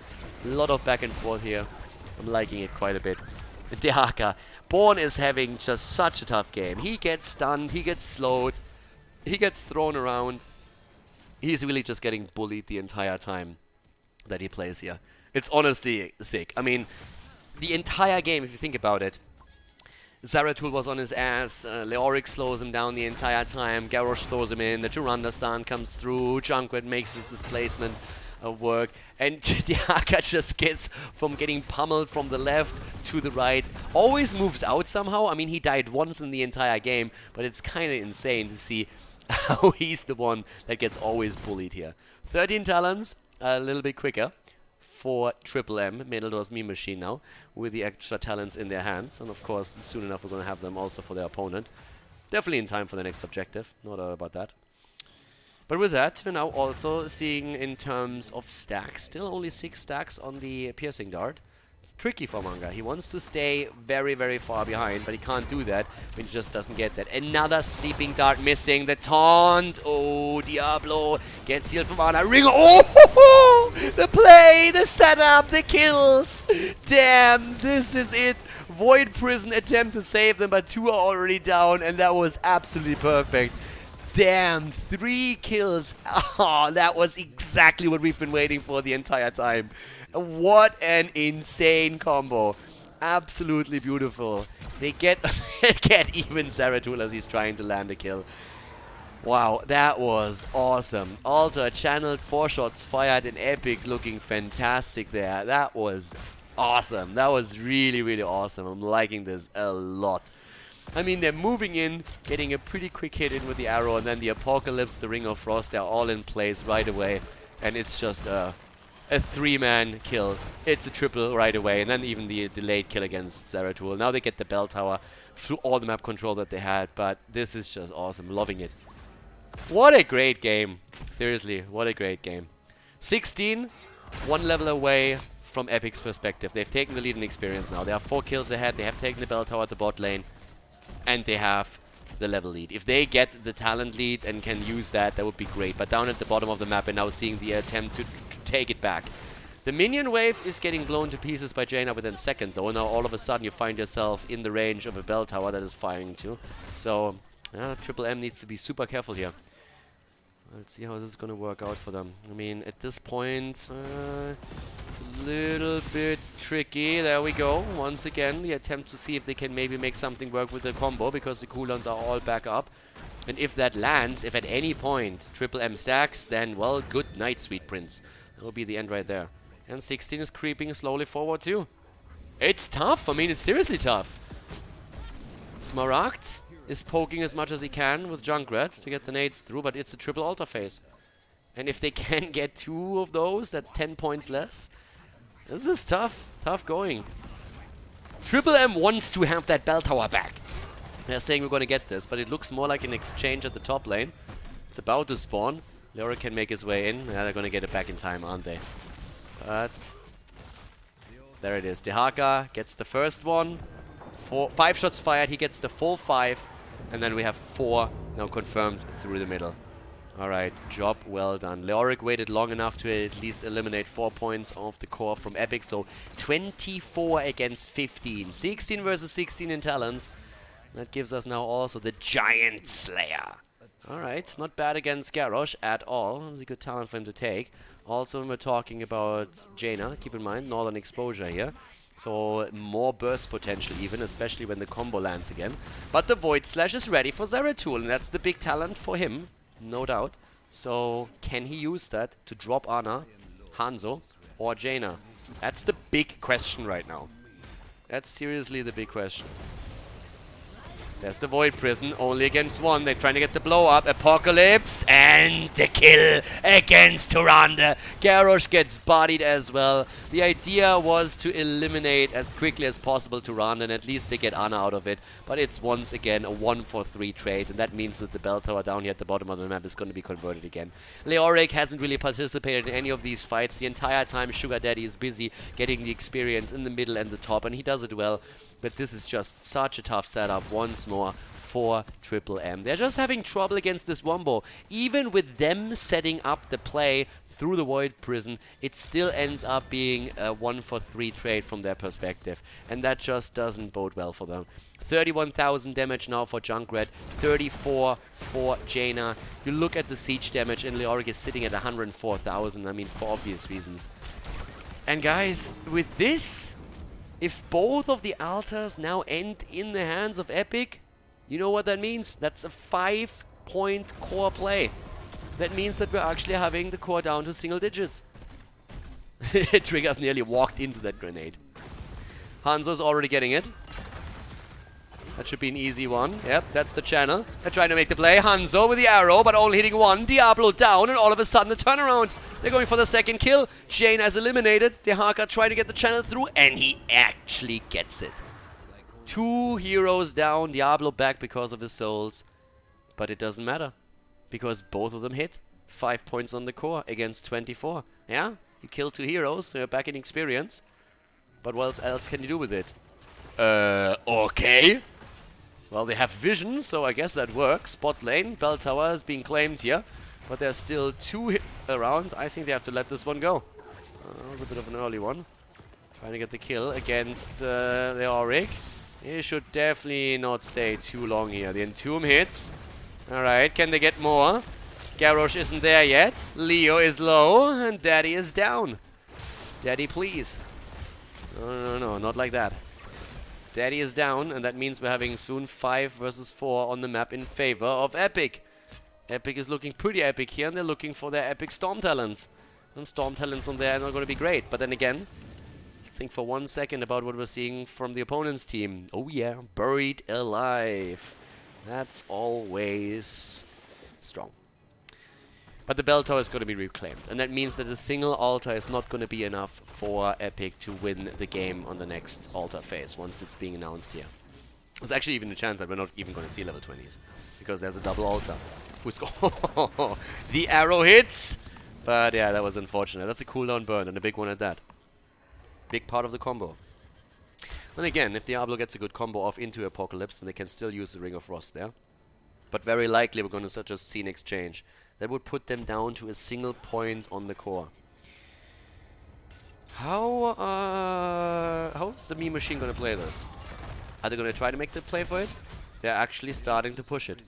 A lot of back and forth here. I'm liking it quite a bit. The Haka. Born is having just such a tough game. He gets stunned, he gets slowed, he gets thrown around. He's really just getting bullied the entire time that he plays here. It's honestly sick. I mean, the entire game, if you think about it, Zeratul was on his ass, Leoric slows him down the entire time, Garrosh throws him in, the Juranda stun comes through, Junkrat makes his displacement work, and the Haka just gets from getting pummeled from the left to the right, always moves out somehow. I mean, he died once in the entire game, but it's kind of insane to see how he's the one that gets always bullied here. 13 talents, a little bit quicker for Triple M, Meneldors Meme Machine now, with the extra talents in their hands. And of course, soon enough we're going to have them also for their opponent. Definitely in time for the next objective, no doubt about that. But with that, we're now also seeing in terms of stacks, still only 6 stacks on the Piercing Dart. It's tricky for Manga. He wants to stay very, very far behind, but he can't do that when he just doesn't get that. Another Sleeping Dart missing. The taunt. Oh, Diablo gets healed from Ana. Ring. Oh, the play, the setup, the kills. Damn, this is it. Void Prison attempt to save them, but 2 are already down, and that was absolutely perfect. Damn, 3 kills. Oh, that was exactly what we've been waiting for the entire time. What an insane combo. Absolutely beautiful. They get even Zeratul as he's trying to land a kill. Wow, that was awesome. Also, channeled 4 shots fired in Epikkk, looking fantastic there. That was awesome. That was really, really awesome. I'm liking this a lot. I mean, they're moving in, getting a pretty quick hit in with the arrow, and then the Apocalypse, the Ring of Frost, they're all in place right away. And it's just a 3-man kill. It's a triple right away, and then even the delayed kill against Zeratul. Now they get the bell tower through all the map control that they had, but this is just awesome. Loving it. What a great game. Seriously, what a great game. 16, 1 level away from Epikk's perspective. They've taken the lead in experience now. They are 4 kills ahead. They have taken the bell tower at the bot lane. And they have the level lead. If they get the talent lead and can use that, that would be great. But down at the bottom of the map, and now seeing the attempt to take it back. The minion wave is getting blown to pieces by Jaina within a second, though. Now all of a sudden you find yourself in the range of a bell tower that is firing too. So, Triple M needs to be super careful here. Let's see how this is going to work out for them. I mean, at this point, it's a little bit tricky. There we go. Once again, the attempt to see if they can maybe make something work with the combo, because the cooldowns are all back up. And if that lands, if at any point Triple M stacks, then, well, good night, Sweet Prince. That will be the end right there. And 16 is creeping slowly forward too. It's tough. I mean, it's seriously tough. Smaragd is poking as much as he can with Junkrat to get the nades through, but it's a triple altar phase. And if they can get 2 of those, that's 10 points less. This is tough. Tough going. Triple M wants to have that bell tower back. They're saying we're going to get this, but it looks more like an exchange at the top lane. It's about to spawn. Leoric can make his way in. Yeah, they're going to get it back in time, aren't they? But there it is. Dehaka gets the first one. 5 shots fired. He gets the full 5. And then we have 4 now confirmed through the middle. Alright, job well done. Leoric waited long enough to at least eliminate 4 points of the core from Epikkk. So 24 against 15. 16 versus 16 in talents. That gives us now also the Giant Slayer. Alright, not bad against Garrosh at all. It's a good talent for him to take. Also, when we're talking about Jaina, keep in mind, Northern Exposure here. So more burst potential even, especially when the combo lands again. But the Void Slash is ready for Zeratul, and that's the big talent for him, no doubt. So can he use that to drop Ana, Hanzo, or Jaina? That's the big question right now. That's seriously the big question. There's the Void Prison, only against 1. They're trying to get the blow up. Apocalypse and the kill against Tyrande. Garrosh gets bodied as well. The idea was to eliminate as quickly as possible Tyrande, and at least they get Ana out of it. But it's once again a 1-for-3 trade, and that means that the bell tower down here at the bottom of the map is going to be converted again. Leoric hasn't really participated in any of these fights. The entire time Sugar Daddy is busy getting the experience in the middle and the top, and he does it well. But this is just such a tough setup once more for Triple M. They're just having trouble against this Wombo. Even with them setting up the play through the Void Prison, it still ends up being a 1-for-3 trade from their perspective. And that just doesn't bode well for them. 31,000 damage now for Junkrat, 34 for Jaina. You look at the siege damage, and Leoric is sitting at 104,000, I mean, for obvious reasons. And guys, with this, if both of the altars now end in the hands of Epikkk, you know what that means? That's a 5-point core play. That means that we're actually having the core down to single digits. Triggers nearly walked into that grenade. Hanzo's already getting it. That should be an easy one. Yep, that's the channel. They're trying to make the play. Hanzo with the arrow, but only hitting one. Diablo down, and all of a sudden the turnaround. They're going for the second kill. Jaina is eliminated. Dehaka trying to get the channel through, and he actually gets it. 2 heroes down. Diablo back because of his souls. But it doesn't matter, because both of them hit. 5 points on the core against 24. Yeah, you kill 2 heroes, so you're back in experience. But what else can you do with it? Okay. Well, they have vision, so I guess that works. Bot lane, bell tower is being claimed here. But there's still 2 around. I think they have to let this one go. That was a bit of an early one. Trying to get the kill against the Auric. He should definitely not stay too long here. The Entomb hits. Alright, can they get more? Garrosh isn't there yet. Leo is low, and Daddy is down. Daddy, please. No, not like that. Daddy is down, and that means we're having soon 5 versus 4 on the map in favor of Epikkk. Epikkk is looking pretty epic here, and they're looking for their epic Storm Talents. And Storm Talents on there are not going to be great. But then again, think for 1 second about what we're seeing from the opponent's team. Oh yeah, buried alive. That's always strong. But the bell tower is going to be reclaimed, and that means that a single altar is not going to be enough for Epikkk to win the game on the next altar phase once it's being announced here. There's actually even a chance that we're not even going to see level 20s, because there's a double altar. The arrow hits! But yeah, that was unfortunate. That's a cooldown burn, and a big one at that. Big part of the combo. And again, if Diablo gets a good combo off into Apocalypse, then they can still use the Ring of Frost there. But very likely we're going to just see an exchange. That would put them down to a single point on the core. How's the meme machine going to play this? Are they going to try to make the play for it? They're actually starting to push it.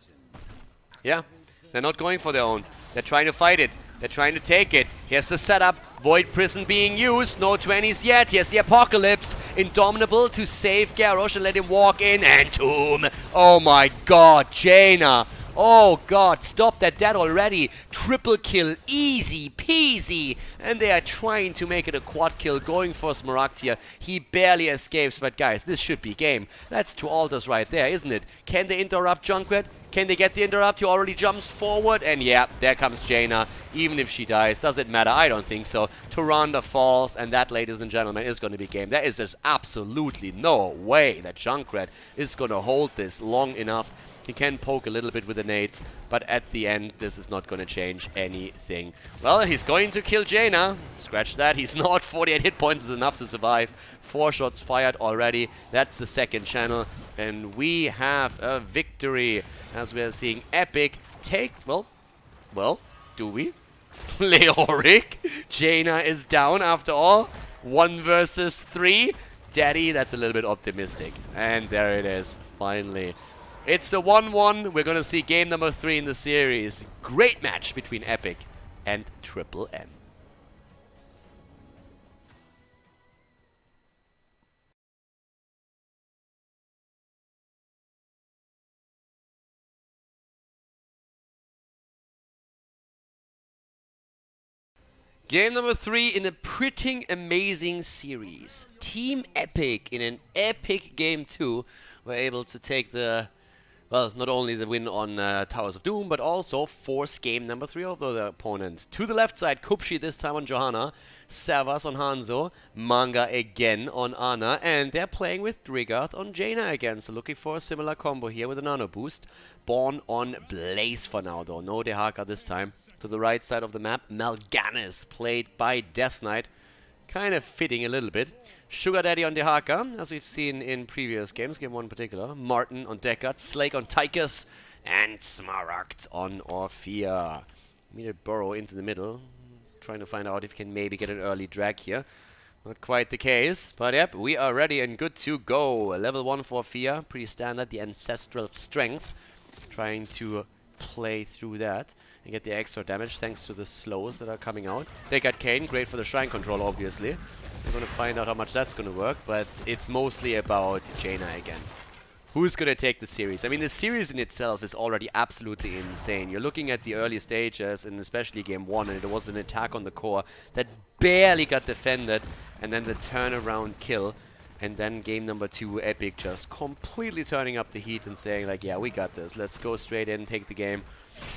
Yeah, they're not going for their own. They're trying to fight it. They're trying to take it. Here's the setup. Void Prison being used. No 20s yet. Here's the Apocalypse. Indomitable to save Garrosh and let him walk in. And Tomb. Oh my god. Jaina. Oh god. Stop that dead already. Triple kill. Easy peasy. And they are trying to make it a quad kill. Going for Smaragd here. He barely escapes. But guys, this should be game. That's 2 altars right there, isn't it? Can they interrupt Junkrat? Can they get the interrupt? He already jumps forward, and yeah, there comes Jaina. Even if she dies, does it matter? I don't think so. Tyrande falls, and that, ladies and gentlemen, is going to be game. There is just absolutely no way that Junkrat is going to hold this long enough. He can poke a little bit with the nades, but at the end, this is not going to change anything. Well, he's going to kill Jaina. Scratch that. He's not. 48 hit points is enough to survive. 4 shots fired already. That's the second channel. And we have a victory as we are seeing Epikkk take... Well, do we? Leoric. Jaina is down after all. 1 versus 3. Daddy, that's a little bit optimistic. And there it is, finally. It's a 1-1. We're going to see game number 3 in the series. Great match between Epikkk and Triple M. Game number 3 in a pretty amazing series. Team Epikkk in an epic game 2 were able to take the... Well, not only the win on Towers of Doom, but also force game number 3 of the opponent. To the left side, Kupshi this time on Johanna, Savas on Hanzo, Manga again on Ana, and they're playing with Drigarth on Jaina again. So looking for a similar combo here with a nano boost. Born on Blaze for now though, no Dehaka this time. To the right side of the map, Mal'Ganis, played by Death Knight. Kind of fitting a little bit. Sugar Daddy on Dehaka, as we've seen in previous games, game 1 in particular. Martin on Deckard, Slake on Tychus, and Smaragd on Orphea. We need to burrow into the middle, trying to find out if we can maybe get an early drag here. Not quite the case, but yep, we are ready and good to go. Level 1 for Orphea, pretty standard, the Ancestral Strength. Trying to play through that and get the extra damage thanks to the slows that are coming out. They got Kayn, great for the shrine control obviously. So we're going to find out how much that's going to work, but it's mostly about Jaina again. Who's going to take the series? I mean, the series in itself is already absolutely insane. You're looking at the early stages, and especially game 1, and it was an attack on the core that barely got defended, and then the turnaround kill. And then game number 2, Epikkk just completely turning up the heat and saying like, yeah, we got this. Let's go straight in, take the game.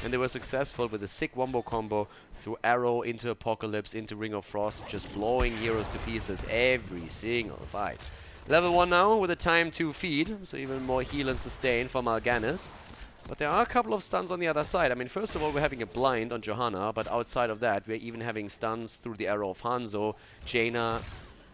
And they were successful with a sick Wombo combo through Arrow into Apocalypse, into Ring of Frost, just blowing heroes to pieces every single fight. Level 1 now with a time to feed, so even more heal and sustain for Mal'Ganis. But there are a couple of stuns on the other side. I mean, first of all, we're having a blind on Johanna, but outside of that, we're even having stuns through the Arrow of Hanzo. Jaina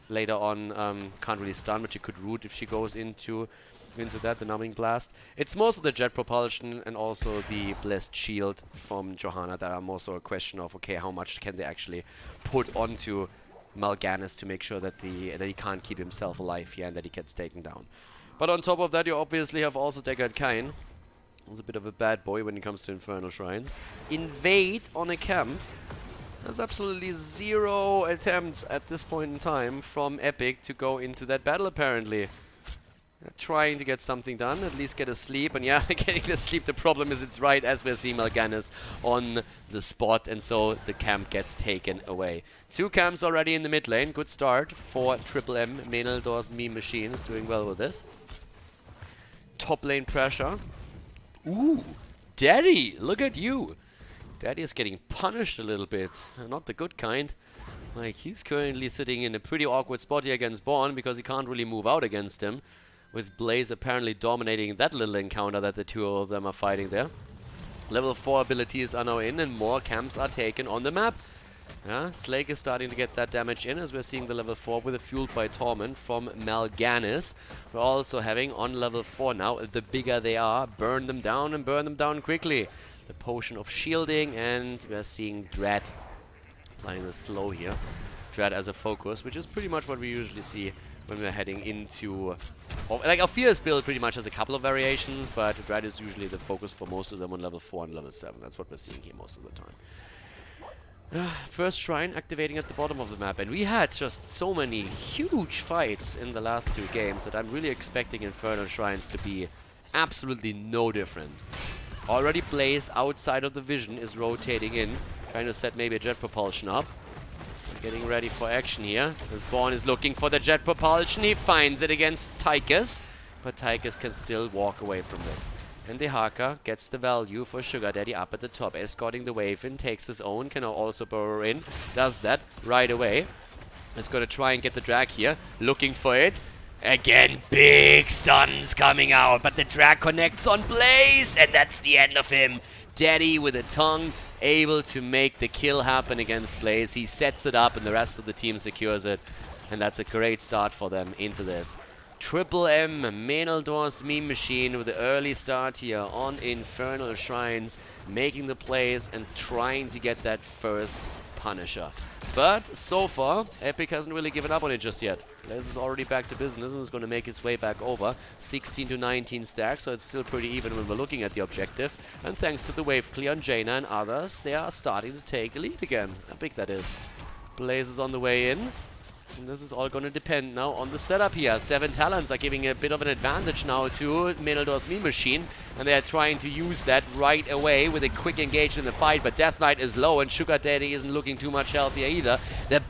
later on can't really stun, but she could root if she goes into that, the Numbing Blast. It's most of the jet propulsion and also the Blessed Shield from Johanna that are more so a question of, okay, how much can they actually put onto Mal'Ganis to make sure that he can't keep himself alive here and that he gets taken down. But on top of that, you obviously have also Deckard Cain. He's a bit of a bad boy when it comes to Infernal Shrines. Invade on a camp. There's absolutely 0 attempts at this point in time from Epikkk to go into that battle, apparently. Trying to get something done, at least get a sleep. And yeah, getting the sleep, the problem is it's right as we're seeing Mal'Ganis on the spot, and so the camp gets taken away. 2 camps already in the mid lane. Good start for Triple M. Meneldors Meme Machine is doing well with this. Top lane pressure. Ooh, Daddy, look at you. Daddy is getting punished a little bit. Not the good kind. Like, he's currently sitting in a pretty awkward spot here against Born because he can't really move out against him. With Blaze apparently dominating that little encounter that the two of them are fighting there. Level 4 abilities are now in and more camps are taken on the map. Yeah, Slake is starting to get that damage in as we're seeing the level 4 with a Fueled by Torment from Mal'Ganis. We're also having on level 4 now, the bigger they are, burn them down and burn them down quickly. The Potion of Shielding, and we're seeing Dread playing the slow here. Dread as a focus, which is pretty much what we usually see when we're heading into... like, our Fear's build pretty much has a couple of variations, but Dread is usually the focus for most of them on level 4 and level 7. That's what we're seeing here most of the time. First Shrine activating at the bottom of the map, and we had just so many huge fights in the last 2 games that I'm really expecting Infernal Shrines to be absolutely no different. Already Blaze outside of the vision is rotating in, trying to set maybe a jet propulsion up. Getting ready for action here. As Born is looking for the jet propulsion, he finds it against Tychus, but Tychus can still walk away from this. And Dehaka gets the value for Sugar Daddy up at the top, escorting the wave in, takes his own, can now also burrow in, does that right away. Is going to try and get the drag here, looking for it. Again, big stuns coming out, but the drag connects on Blaze, and that's the end of him. Daddy with a tongue, able to make the kill happen against Blaze. He sets it up and the rest of the team secures it, and that's a great start for them into this. Triple M, Meneldors Meme Machine with the early start here on Infernal Shrines, making the plays and trying to get that first Punisher. But so far, Epikkk hasn't really given up on it just yet. Blaze is already back to business and is going to make his way back over. 16 to 19 stacks, so it's still pretty even when we're looking at the objective. And thanks to the wave clear on Jaina and others, they are starting to take a lead again. How big that is. Blaze is on the way in. And this is all going to depend now on the setup here. 7 talents are giving a bit of an advantage now to Meneldors Meme Machine. And they are trying to use that right away with a quick engage in the fight. But Death Knight is low and Sugar Daddy isn't looking too much healthier either. The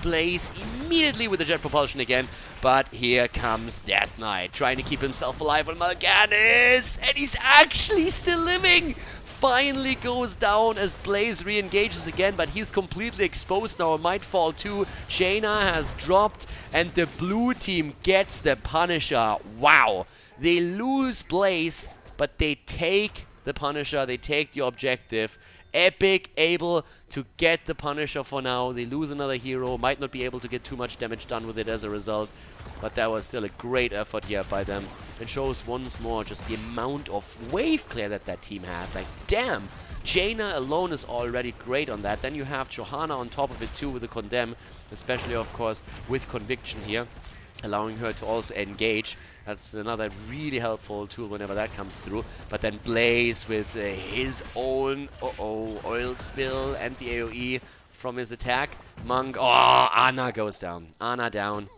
Blaze immediately with the jet propulsion again. But here comes Death Knight trying to keep himself alive on Mal'Ganis. And he's actually still living. Finally goes down as Blaze re-engages again, but he's completely exposed now. It might fall too. Jaina has dropped, and the blue team gets the Punisher. Wow. They lose Blaze, but they take the Punisher. They take the objective. Epikkk able to get the Punisher for now. They lose another hero. Might not be able to get too much damage done with it as a result. But that was still a great effort here by them. It shows once more just the amount of wave clear that that team has. Like, damn, Jaina alone is already great on that. Then you have Johanna on top of it too with the Condemn. Especially, of course, with Conviction here. Allowing her to also engage. That's another really helpful tool whenever that comes through. But then Blaze with his own oil spill and the AoE from his attack. Monk, Ana goes down. Ana down.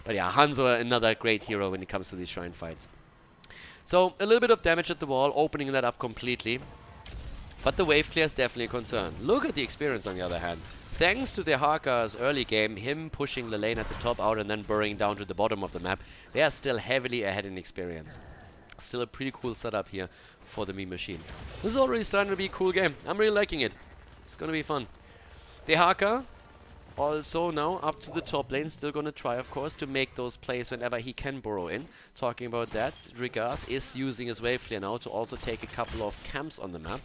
But yeah, Hanzo, another great hero when it comes to these shrine fights. So, a little bit of damage at the wall, opening that up completely. But the wave clear is definitely a concern. Look at the experience on the other hand. Thanks to the Harka's early game, him pushing the lane at the top out and then burrowing down to the bottom of the map, they are still heavily ahead in experience. Still a pretty cool setup here for the meme machine. This is already starting to be a cool game. I'm really liking it. It's gonna be fun. The Harka also now up to the top lane, still gonna try, of course, to make those plays whenever he can burrow in. Talking about that, Rigard is using his wave clear now to also take a couple of camps on the map.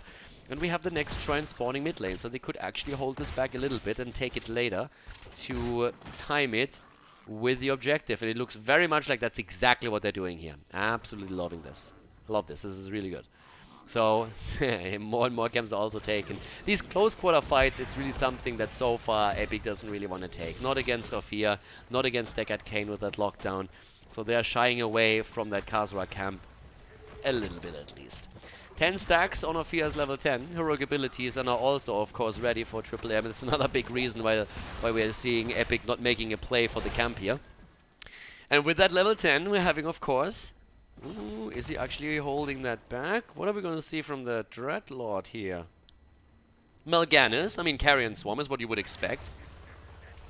And we have the next shrine spawning mid lane, so they could actually hold this back a little bit and take it later to time it with the objective. And it looks very much like that's exactly what they're doing here. Absolutely loving this. Love this. This is really good. So, more and more camps are also taken. These close quarter fights, it's really something that so far Epikkk doesn't really want to take. Not against Ophir, not against Deckard Cain with that lockdown. So they're shying away from that Khaldor camp a little bit at least. 10 stacks on Ophir's level 10 heroic abilities and are also, of course, ready for Triple M. It's another big reason why we're seeing Epikkk not making a play for the camp here. And with that level 10, we're having, of course... Ooh, is he actually holding that back? What are we going to see from the Dreadlord here? Mal'Ganis, I mean, Carrion Swarm is what you would expect.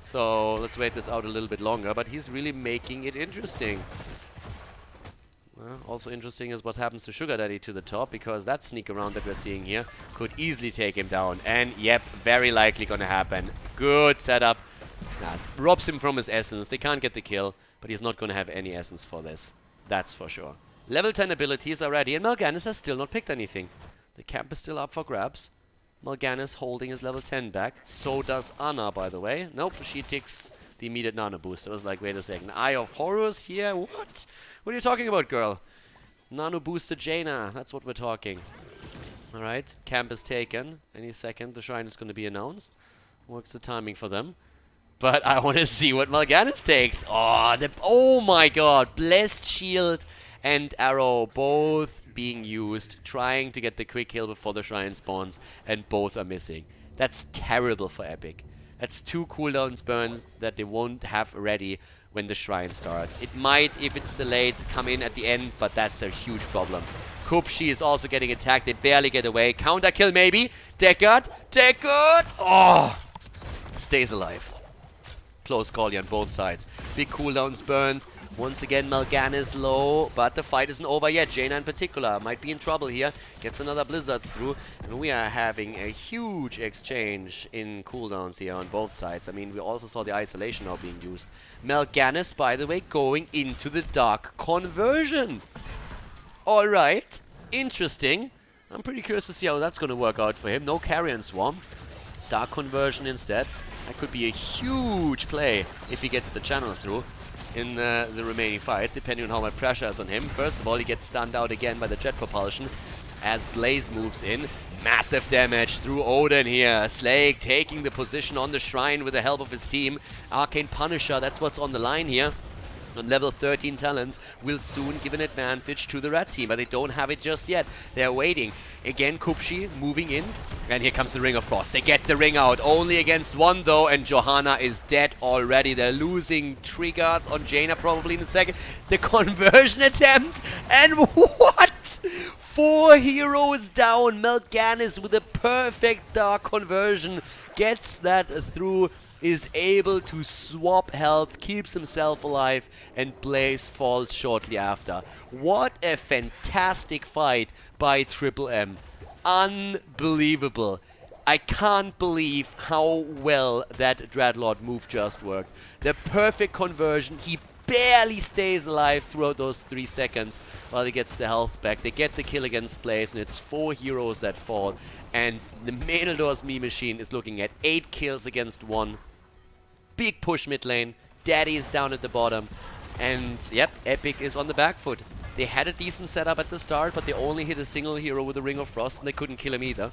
So, let's wait this out a little bit longer, but he's really making it interesting. Well, also interesting is what happens to Sugar Daddy to the top, because that sneak around that we're seeing here could easily take him down. And yep, very likely gonna happen. Good setup. Nah, robs him from his essence. They can't get the kill, but he's not gonna have any essence for this. That's for sure. Level 10 abilities are ready, and Mal'Ganis has still not picked anything. The camp is still up for grabs. Mal'Ganis holding his level 10 back. So does Anna, by the way. Nope, she takes the immediate nano boost. I was like, wait a second. Eye of Horus here? What? What are you talking about, girl? Nano boosted Jaina. That's what we're talking. Alright, camp is taken. Any second, the shrine is going to be announced. Works the timing for them. But I want to see what Mal'Ganis takes. Oh my god. Blessed Shield and Arrow both being used. Trying to get the quick kill before the shrine spawns. And both are missing. That's terrible for Epikkk. That's 2 cooldowns burns that they won't have ready when the shrine starts. It might, if it's delayed, come in at the end, but that's a huge problem. Kupshi is also getting attacked. They barely get away. Counter kill maybe. Deckard. Oh! Stays alive. Close call here on both sides. Big cooldowns burned. Once again, Mal'Ganis low, but the fight isn't over yet. Jaina in particular might be in trouble here. Gets another Blizzard through, and we are having a huge exchange in cooldowns here on both sides. I mean, we also saw the isolation now being used. Mal'Ganis, by the way, going into the Dark Conversion. Alright, interesting. I'm pretty curious to see how that's going to work out for him. No Carrion Swarm. Dark Conversion instead. That could be a huge play if he gets the channel through in the remaining fights, depending on how much pressure is on him. First of all, he gets stunned out again by the jet propulsion as Blaze moves in. Massive damage through Odin here. Slake taking the position on the shrine with the help of his team. Arcane Punisher, that's what's on the line here. On level 13 talents will soon give an advantage to the red team, but they don't have it just yet. They're waiting. Again, Kupshi moving in. And here comes the Ring of Frost. They get the ring out. Only against one, though, and Johanna is dead already. They're losing Trigger on Jaina probably in a second. The conversion attempt. And what? 4 heroes down. Mal'Ganis with a perfect Dark Conversion gets that through. Is able to swap health, keeps himself alive, and Blaze falls shortly after. What a fantastic fight by Triple M. Unbelievable. I can't believe how well that Dreadlord move just worked. The perfect conversion. He barely stays alive throughout those 3 seconds while he gets the health back. They get the kill against Blaze, and it's 4 heroes that fall. And the Meneldors meme machine is looking at 8 kills against 1. Big push mid lane. Daddy is down at the bottom. And yep, Epikkk is on the back foot. They had a decent setup at the start, but they only hit a single hero with a Ring of Frost, and they couldn't kill him either.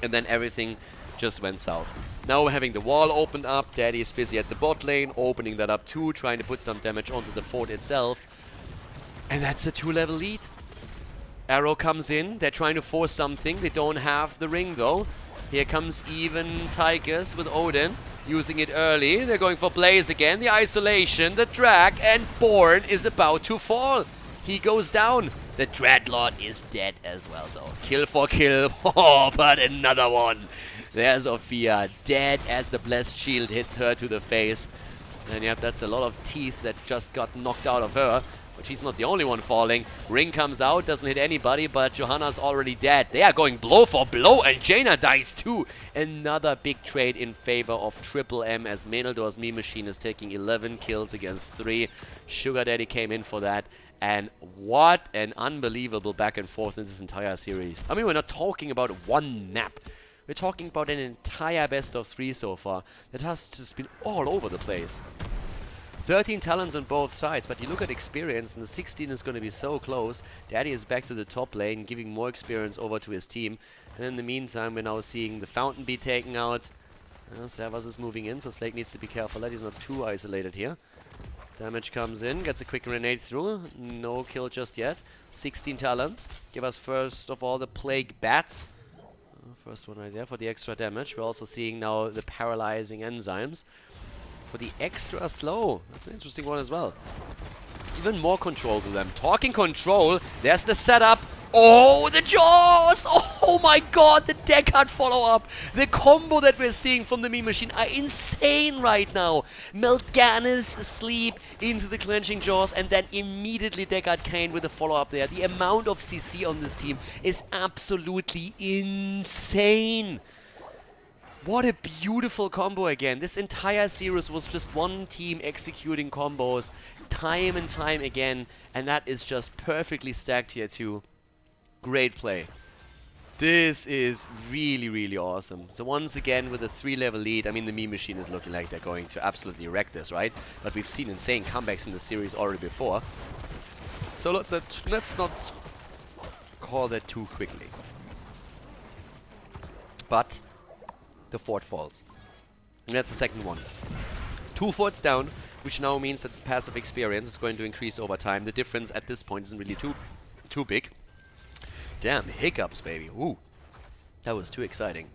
And then everything just went south. Now we're having the wall opened up. Daddy is busy at the bot lane, opening that up too, trying to put some damage onto the fort itself. And that's a 2-level lead. Arrow comes in. They're trying to force something. They don't have the ring though. Here comes even Tychus with Odin. Using it early. They're going for Blaze again. The isolation, the drag, and Born is about to fall. He goes down. The Dreadlord is dead as well, though. Kill for kill. Oh, but another one. There's Ophia, dead as the blessed shield hits her to the face. And yep, that's a lot of teeth that just got knocked out of her. But she's not the only one falling. Ring comes out, doesn't hit anybody, but Johanna's already dead. They are going blow for blow, and Jaina dies too. Another big trade in favor of Triple M, as Meneldors Meme Machine is taking 11 kills against 3. Sugar Daddy came in for that. And what an unbelievable back and forth in this entire series. I mean, we're not talking about one map. We're talking about an entire best of 3 so far that has just been all over the place. 13 talents on both sides, but you look at experience, and the 16 is going to be so close. Daddy is back to the top lane, giving more experience over to his team. And in the meantime, we're now seeing the fountain be taken out. Servus is moving in, so Slake needs to be careful that he's not too isolated here. Damage comes in, gets a quick grenade through. No kill just yet. 16 talents. Give us first of all the Plague Bats. First one right there for the extra damage. We're also seeing now the paralyzing enzymes for the extra slow. That's an interesting one as well. Even more control to them. Talking control, there's the setup. Oh, the jaws! Oh my god, the Deckard follow-up! The combo that we're seeing from the Meme Machine are insane right now. Melganis asleep into the clenching jaws, and then immediately Deckard Kane with the follow-up there. The amount of CC on this team is absolutely insane. What a beautiful combo again. This entire series was just one team executing combos time and time again, and that is just perfectly stacked here too. Great play. This is really, really awesome. So once again, with a 3-level lead, I mean, the Meme Machine is looking like they're going to absolutely wreck this, right? But we've seen insane comebacks in the series already before. So let's not call that too quickly. But the fort falls. And that's the second one. 2 forts down, which now means that the passive experience is going to increase over time. The difference at this point isn't really too big. Damn, hiccups, baby. Ooh, that was too exciting.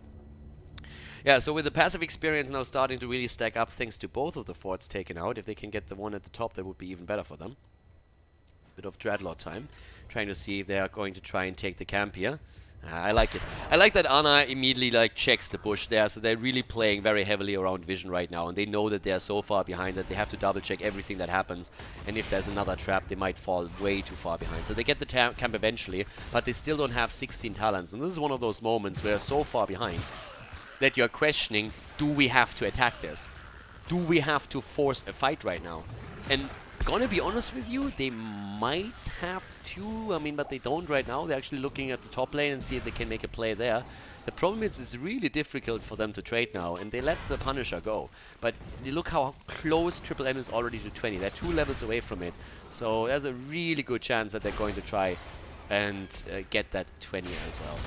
Yeah, so with the passive experience now starting to really stack up thanks to both of the forts taken out, if they can get the one at the top, that would be even better for them. Bit of Dreadlord time. Trying to see if they are going to try and take the camp here. I like it. I like that Anna immediately checks the bush there, so they're really playing very heavily around vision right now, and they know that they're so far behind that they have to double check everything that happens, and if there's another trap they might fall way too far behind. So they get the camp eventually, but they still don't have 16 talents, and this is one of those moments where they're so far behind that you're questioning, do we have to attack this? Do we have to force a fight right now? And gonna be honest with you, they might have to, I mean, but they don't right now. They're actually looking at the top lane and see if they can make a play there. The problem is it's really difficult for them to trade now, and they let the Punisher go. But you look how close Triple M is already to 20. They're 2 levels away from it. So there's a really good chance that they're going to try and get that 20 as well.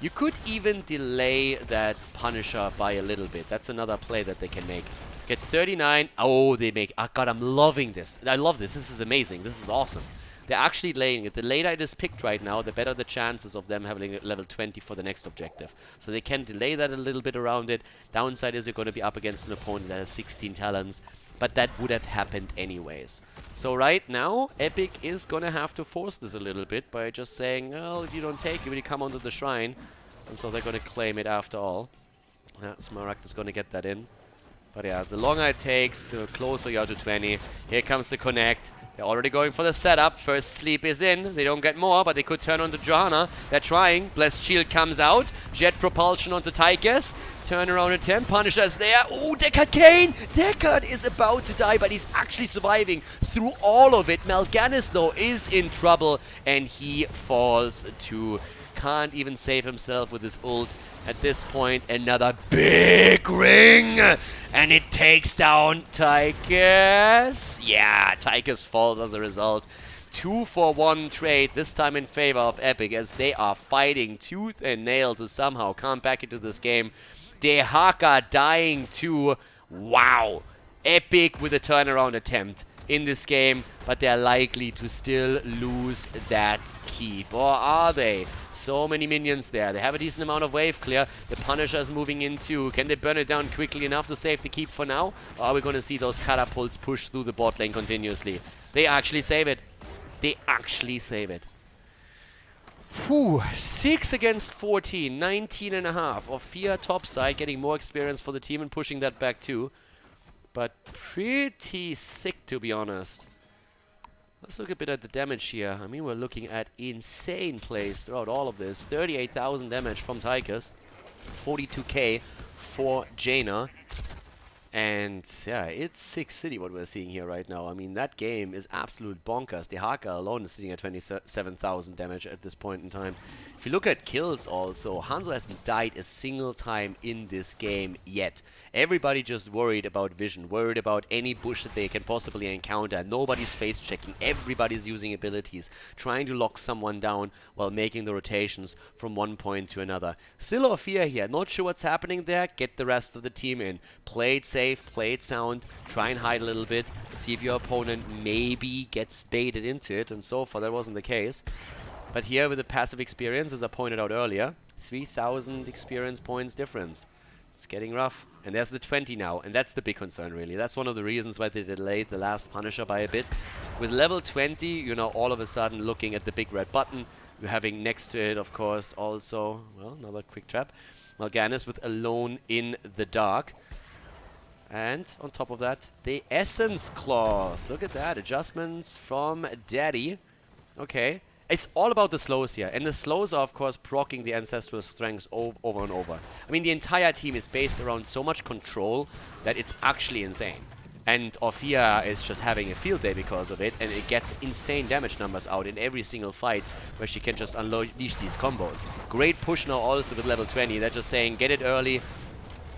You could even delay that Punisher by a little bit. That's another play that they can make. Get 39. Oh, they make... Oh, God, I'm loving this. I love this. This is amazing. This is awesome. They're actually laying it. The later it is picked right now, the better the chances of them having level 20 for the next objective. So they can delay that a little bit around it. Downside is you're going to be up against an opponent that has 16 talents. But that would have happened anyways. So right now, Epikkk is going to have to force this a little bit by just saying, well, if you don't take it, when you come onto the shrine. And so they're going to claim it after all. Smaragd is going to get that in. But yeah, the longer it takes, the closer you are to 20. Here comes the connect. They're already going for the setup. First sleep is in. They don't get more, but they could turn onto Johanna. They're trying. Blessed Shield comes out. Jet propulsion onto Tychus. Turnaround attempt. Punisher's there. Oh, Deckard Kane! Deckard is about to die, but he's actually surviving through all of it. Melganis, though, is in trouble, and he falls to... Can't even save himself with his ult. At this point, another big ring! And it takes down Tychus. Yeah, Tychus falls as a result. 2-for-1 trade, this time in favor of Epikkk, as they are fighting tooth and nail to somehow come back into this game. Dehaka dying too. Wow. Epikkk with a turnaround attempt in this game, but they're likely to still lose that keep. Or are they? So many minions there. They have a decent amount of wave clear. The Punisher is moving in too. Can they burn it down quickly enough to save the keep for now? Or are we going to see those catapults push through the bot lane continuously? They actually save it. They actually save it. Whew, 6 against 14, 19.5. Ophir topside, getting more experience for the team and pushing that back too. But pretty sick, to be honest. Let's look a bit at the damage here. I mean, we're looking at insane plays throughout all of this. 38,000 damage from Tychus, 42k for Jaina. And yeah, it's Sick City what we're seeing here right now. I mean, that game is absolute bonkers. The Haka alone is sitting at 27,000 damage at this point in time. If you look at kills also, Hanzo hasn't died a single time in this game yet. Everybody just worried about vision, worried about any bush that they can possibly encounter. Nobody's face checking, everybody's using abilities, trying to lock someone down while making the rotations from one point to another. Still Ophir here, not sure what's happening there. Get the rest of the team in. Play it safe, play it sound, try and hide a little bit, see if your opponent maybe gets baited into it, and so far that wasn't the case. But here with the passive experience, as I pointed out earlier, 3,000 experience points difference. It's getting rough. And there's the 20 now, and that's the big concern really. That's one of the reasons why they delayed the last Punisher by a bit. With level 20, you're now all of a sudden looking at the big red button. You're having next to it, of course, also, well, another quick trap. Mal'Ganis with Alone in the Dark. And on top of that, the Essence Clause. Look at that, adjustments from Daddy. Okay. It's all about the slows here, and the slows are, of course, proccing the Ancestral Strengths over and over. I mean, the entire team is based around so much control that it's actually insane. And Ophir is just having a field day because of it, and it gets insane damage numbers out in every single fight where she can just unleash these combos. Great push now also with level 20. They're just saying, get it early,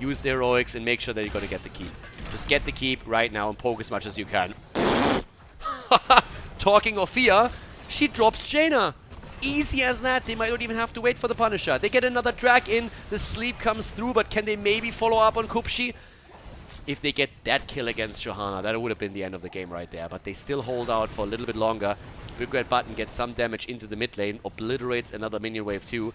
use the heroics, and make sure that you're going to get the keep. Just get the keep right now and poke as much as you can. Talking Ophir, she drops Jaina. Easy as that. They might not even have to wait for the Punisher. They get another drag in. The sleep comes through, but can they maybe follow up on Kupshi? If they get that kill against Johanna, that would have been the end of the game right there. But they still hold out for a little bit longer. Big Red Button gets some damage into the mid lane, obliterates another minion wave too.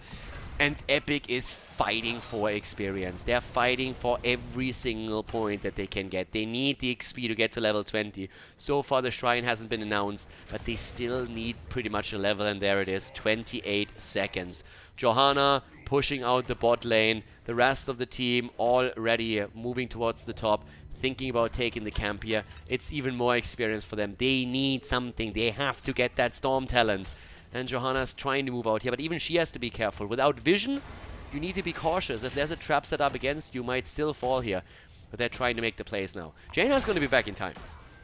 And Epikkk is fighting for experience. They're fighting for every single point that they can get. They need the XP to get to level 20. So far the shrine hasn't been announced, but they still need pretty much a level, and there it is, 28 seconds. Johanna pushing out the bot lane. The rest of the team already moving towards the top, thinking about taking the camp here. It's even more experience for them. They need something. They have to get that storm talent. And Johanna's trying to move out here, but even she has to be careful. Without vision, you need to be cautious. If there's a trap set up against you, you might still fall here. But they're trying to make the plays now. Jaina's going to be back in time.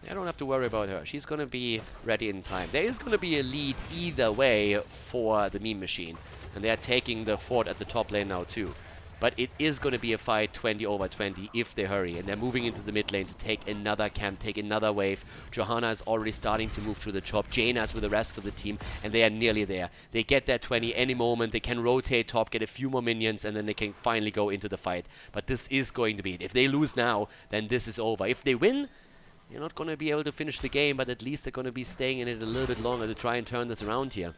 I don't have to worry about her. She's going to be ready in time. There is going to be a lead either way for the meme machine. And they're taking the fort at the top lane now too. But it is going to be a fight 20 over 20 if they hurry. And they're moving into the mid lane to take another camp, take another wave. Johanna is already starting to move through the top. Jaina's with the rest of the team, and they are nearly there. They get that 20 any moment. They can rotate top, get a few more minions, and then they can finally go into the fight. But this is going to be it. If they lose now, then this is over. If they win, you're not going to be able to finish the game, but at least they're going to be staying in it a little bit longer to try and turn this around here.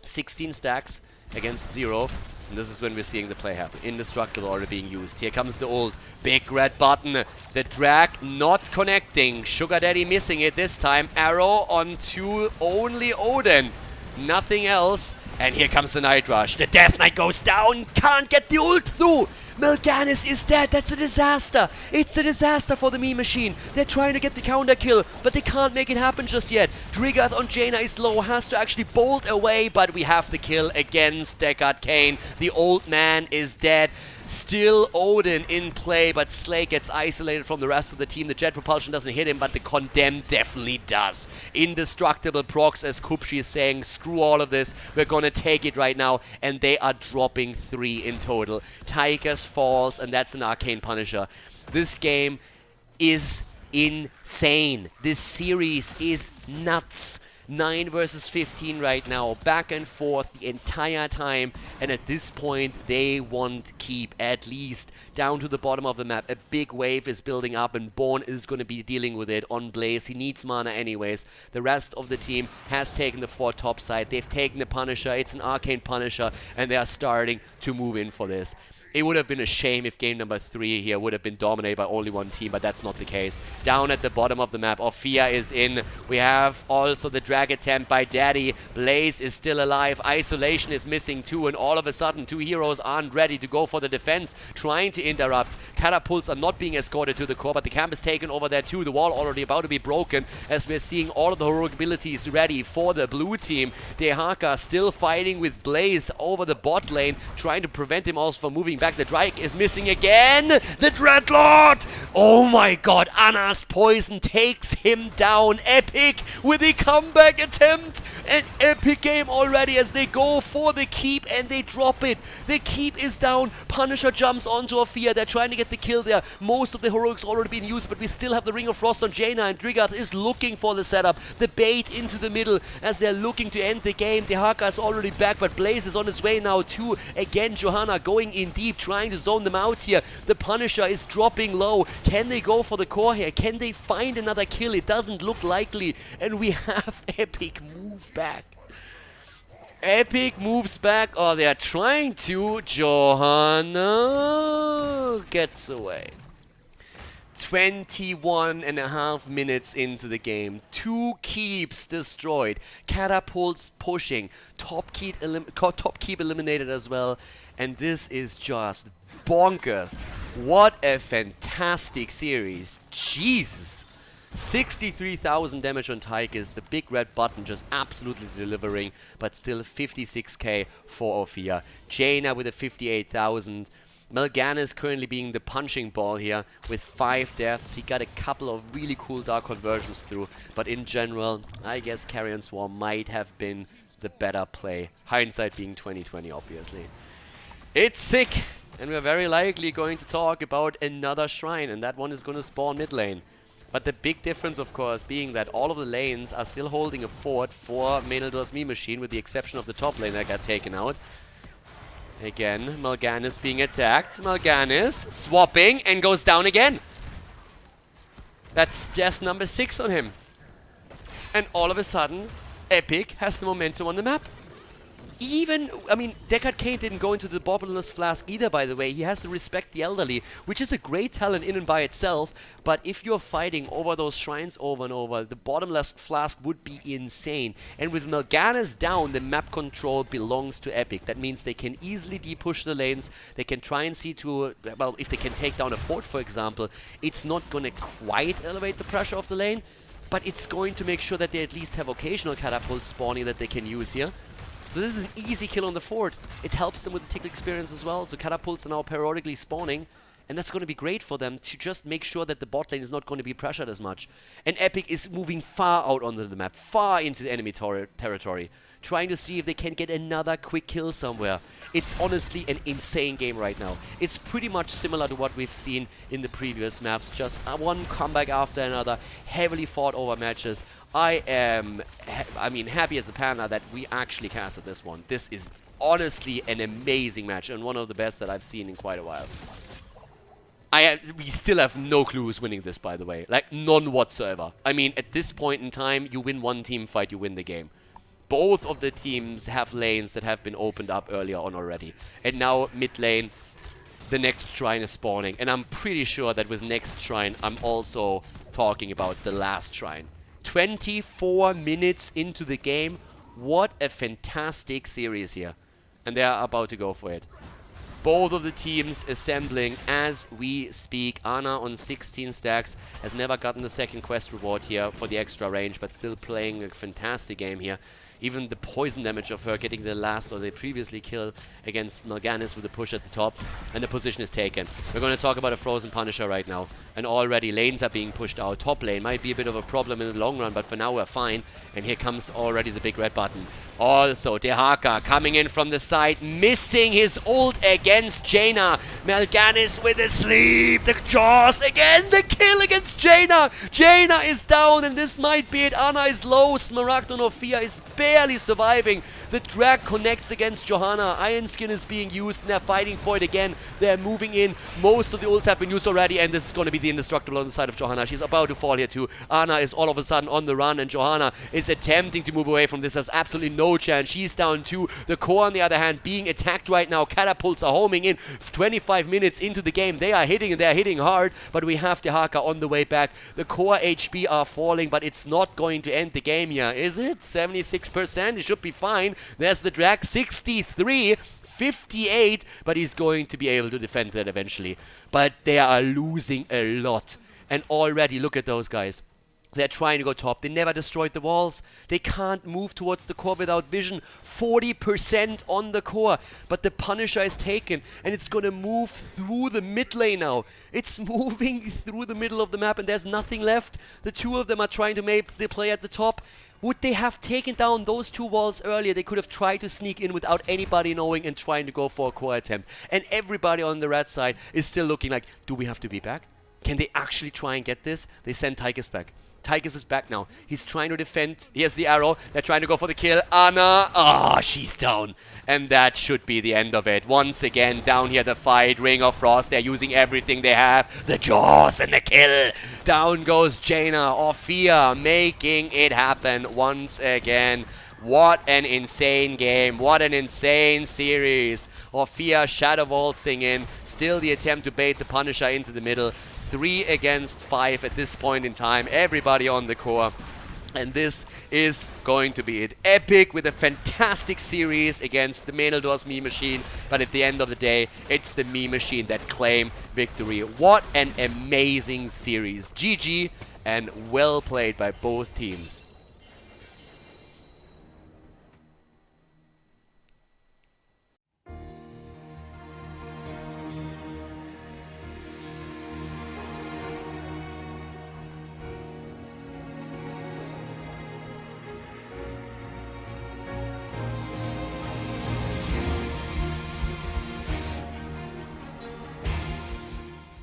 16 stacks against 0. And this is when we're seeing the play happen. Indestructible order being used. Here comes the ult. Big red button. The drag not connecting. Sugar Daddy missing it this time. Arrow onto only Odin. Nothing else. And here comes the Night Rush. The Death Knight goes down. Can't get the ult through. Mal'Ganis is dead. That's a disaster. It's a disaster for the meme machine. They're trying to get the counter kill, but they can't make it happen just yet. Drigath on Jaina is low, has to actually bolt away, but we have the kill against Deckard Cain. The old man is dead. Still Odin in play, but Slay gets isolated from the rest of the team. The jet propulsion doesn't hit him, but the Condemned definitely does. Indestructible procs, as Kupshi is saying, screw all of this. We're gonna take it right now, and they are dropping 3 in total. Tychus falls, and that's an Arcane Punisher. This game is insane. This series is nuts. 9 versus 15 right now, back and forth the entire time, and at this point they want keep, at least down to the bottom of the map. A big wave is building up, and Born is going to be dealing with it on Blaze. He needs mana anyways. The rest of the team has taken the fort top side. They've taken the Punisher. It's an Arcane Punisher, and they are starting to move in for this. It would have been a shame if game number 3 here would have been dominated by only one team, but that's not the case. Down at the bottom of the map, Orphea is in. We have also the drag attempt by Daddy. Blaze is still alive. Isolation is missing too, and all of a sudden 2 heroes aren't ready to go for the defense, trying to interrupt. Catapults are not being escorted to the core, but the camp is taken over there too. The wall already about to be broken, as we're seeing all of the heroic abilities ready for the blue team. Epikkk still fighting with Blaze over the bot lane, trying to prevent him also from moving back. The Drake is missing again. The Dreadlord! Oh my god, Anna's poison takes him down. Epikkk with a comeback attempt. An epic game already as they go for the keep and they drop it. The keep is down. Punisher jumps onto Orphea. They're trying to get the kill there. Most of the heroics already been used, but we still have the Ring of Frost on Jaina, and Drigath is looking for the setup. The bait into the middle as they're looking to end the game. Epikkk is already back, but Blaze is on his way now too. Again, Johanna going in deep, trying to zone them out here. The Punisher is dropping low. Can they go for the core here? Can they find another kill? It doesn't look likely. And we have Epikkk move back. Epikkk moves back. Oh, they are trying to. Johanna gets away. 21.5 minutes into the game. 2 keeps destroyed. Catapults pushing. Top keep eliminated as well. And this is just bonkers. What a fantastic series. Jesus. 63,000 damage on Tychus. The big red button just absolutely delivering. But still 56k for Orphea. Jaina with a 58,000. Mal'Ganis currently being the punching ball here with 5 deaths. He got a couple of really cool dark conversions through, but in general, I guess Carrion Swarm might have been the better play. Hindsight being 2020, obviously. It's sick, and we're very likely going to talk about another shrine, and that one is going to spawn mid lane. But the big difference, of course, being that all of the lanes are still holding a fort for Meneldors Meme Machine, with the exception of the top lane that got taken out. Again, Mal'Ganis being attacked. Mal'Ganis swapping and goes down again. That's death number 6 on him. And all of a sudden, Epikkk has the momentum on the map. Even, I mean, Deckard Cain didn't go into the Bottomless Flask either, by the way. He has to respect the elderly, which is a great talent in and by itself. But if you're fighting over those shrines over and over, the Bottomless Flask would be insane. And with Mal'Ganis down, the map control belongs to Epikkk. That means they can easily de-push the lanes. They can try and see to, well, if they can take down a fort, for example, it's not going to quite elevate the pressure of the lane, but it's going to make sure that they at least have occasional catapults spawning that they can use here. So this is an easy kill on the fort. It helps them with the tickle experience as well. So catapults are now periodically spawning. And that's going to be great for them to just make sure that the bot lane is not going to be pressured as much. And Epikkk is moving far out onto the map, far into the enemy territory, trying to see if they can get another quick kill somewhere. It's honestly an insane game right now. It's pretty much similar to what we've seen in the previous maps. Just one comeback after another, heavily fought over matches. I am, happy as a panda that we actually casted this one. This is honestly an amazing match and one of the best that I've seen in quite a while. We still have no clue who's winning this, by the way. Like, none whatsoever. I mean, at this point in time, you win one team fight, you win the game. Both of the teams have lanes that have been opened up earlier on already. And now, mid lane, the next shrine is spawning. And I'm pretty sure that with next shrine, I'm also talking about the last shrine. 24 minutes into the game. What a fantastic series here. And they are about to go for it. Both of the teams assembling as we speak. Ana on 16 stacks has never gotten the second quest reward here for the extra range, but still playing a fantastic game here. Even the poison damage of her getting the last or the previously kill against Mal'Ganis with the push at the top, and the position is taken. We're going to talk about a frozen Punisher right now, and already lanes are being pushed out. Top lane might be a bit of a problem in the long run, but for now we're fine. And here comes already the big red button. Also, Epikkk coming in from the side, missing his ult against Jaina. Mal'Ganis with a sleep. The jaws again. The kill against Jaina. Jaina is down, and this might be it. Ana is low. Smaragd on Orphea is barely surviving. The drag connects against Johanna. Iron Skin is being used, and they're fighting for it again. They're moving in. Most of the ults have been used already, and this is going to be the Indestructible on the side of Johanna. She's about to fall here too. Anna is all of a sudden on the run, and Johanna is attempting to move away from this. Has absolutely no chance. She's down too. The core, on the other hand, being attacked right now. Catapults are homing in 25 minutes into the game. They are hitting, and they're hitting hard, but we have the Haka on the way back. The core HP are falling, but it's not going to end the game here, is it? 76%, it should be fine. There's the drag, 63, 58, but he's going to be able to defend that eventually. But they are losing a lot. And already, look at those guys. They're trying to go top. They never destroyed the walls. They can't move towards the core without vision. 40% on the core. But the Punisher is taken, and it's going to move through the mid lane now. It's moving through the middle of the map, and there's nothing left. The two of them are trying to make the play at the top. Would they have taken down those two walls earlier, they could have tried to sneak in without anybody knowing and trying to go for a core attempt. And everybody on the red side is still looking like, do we have to be back? Can they actually try and get this? They send Tychus back. Tychus is back now. He's trying to defend. Here's the arrow. They're trying to go for the kill. Anna. Ah, she's down. And that should be the end of it. Once again, down here the fight. Ring of Frost. They're using everything they have. The jaws and the kill. Down goes Jaina. Orphea making it happen once again. What an insane game. What an insane series. Orphea shadow waltzing in. Still the attempt to bait the Punisher into the middle. 3 against 5 at this point in time. Everybody on the core. And this is going to be it. Epikkk with a fantastic series against the Meneldors meme machine. But at the end of the day, it's the meme machine that claim victory. What an amazing series. GG, and well played by both teams.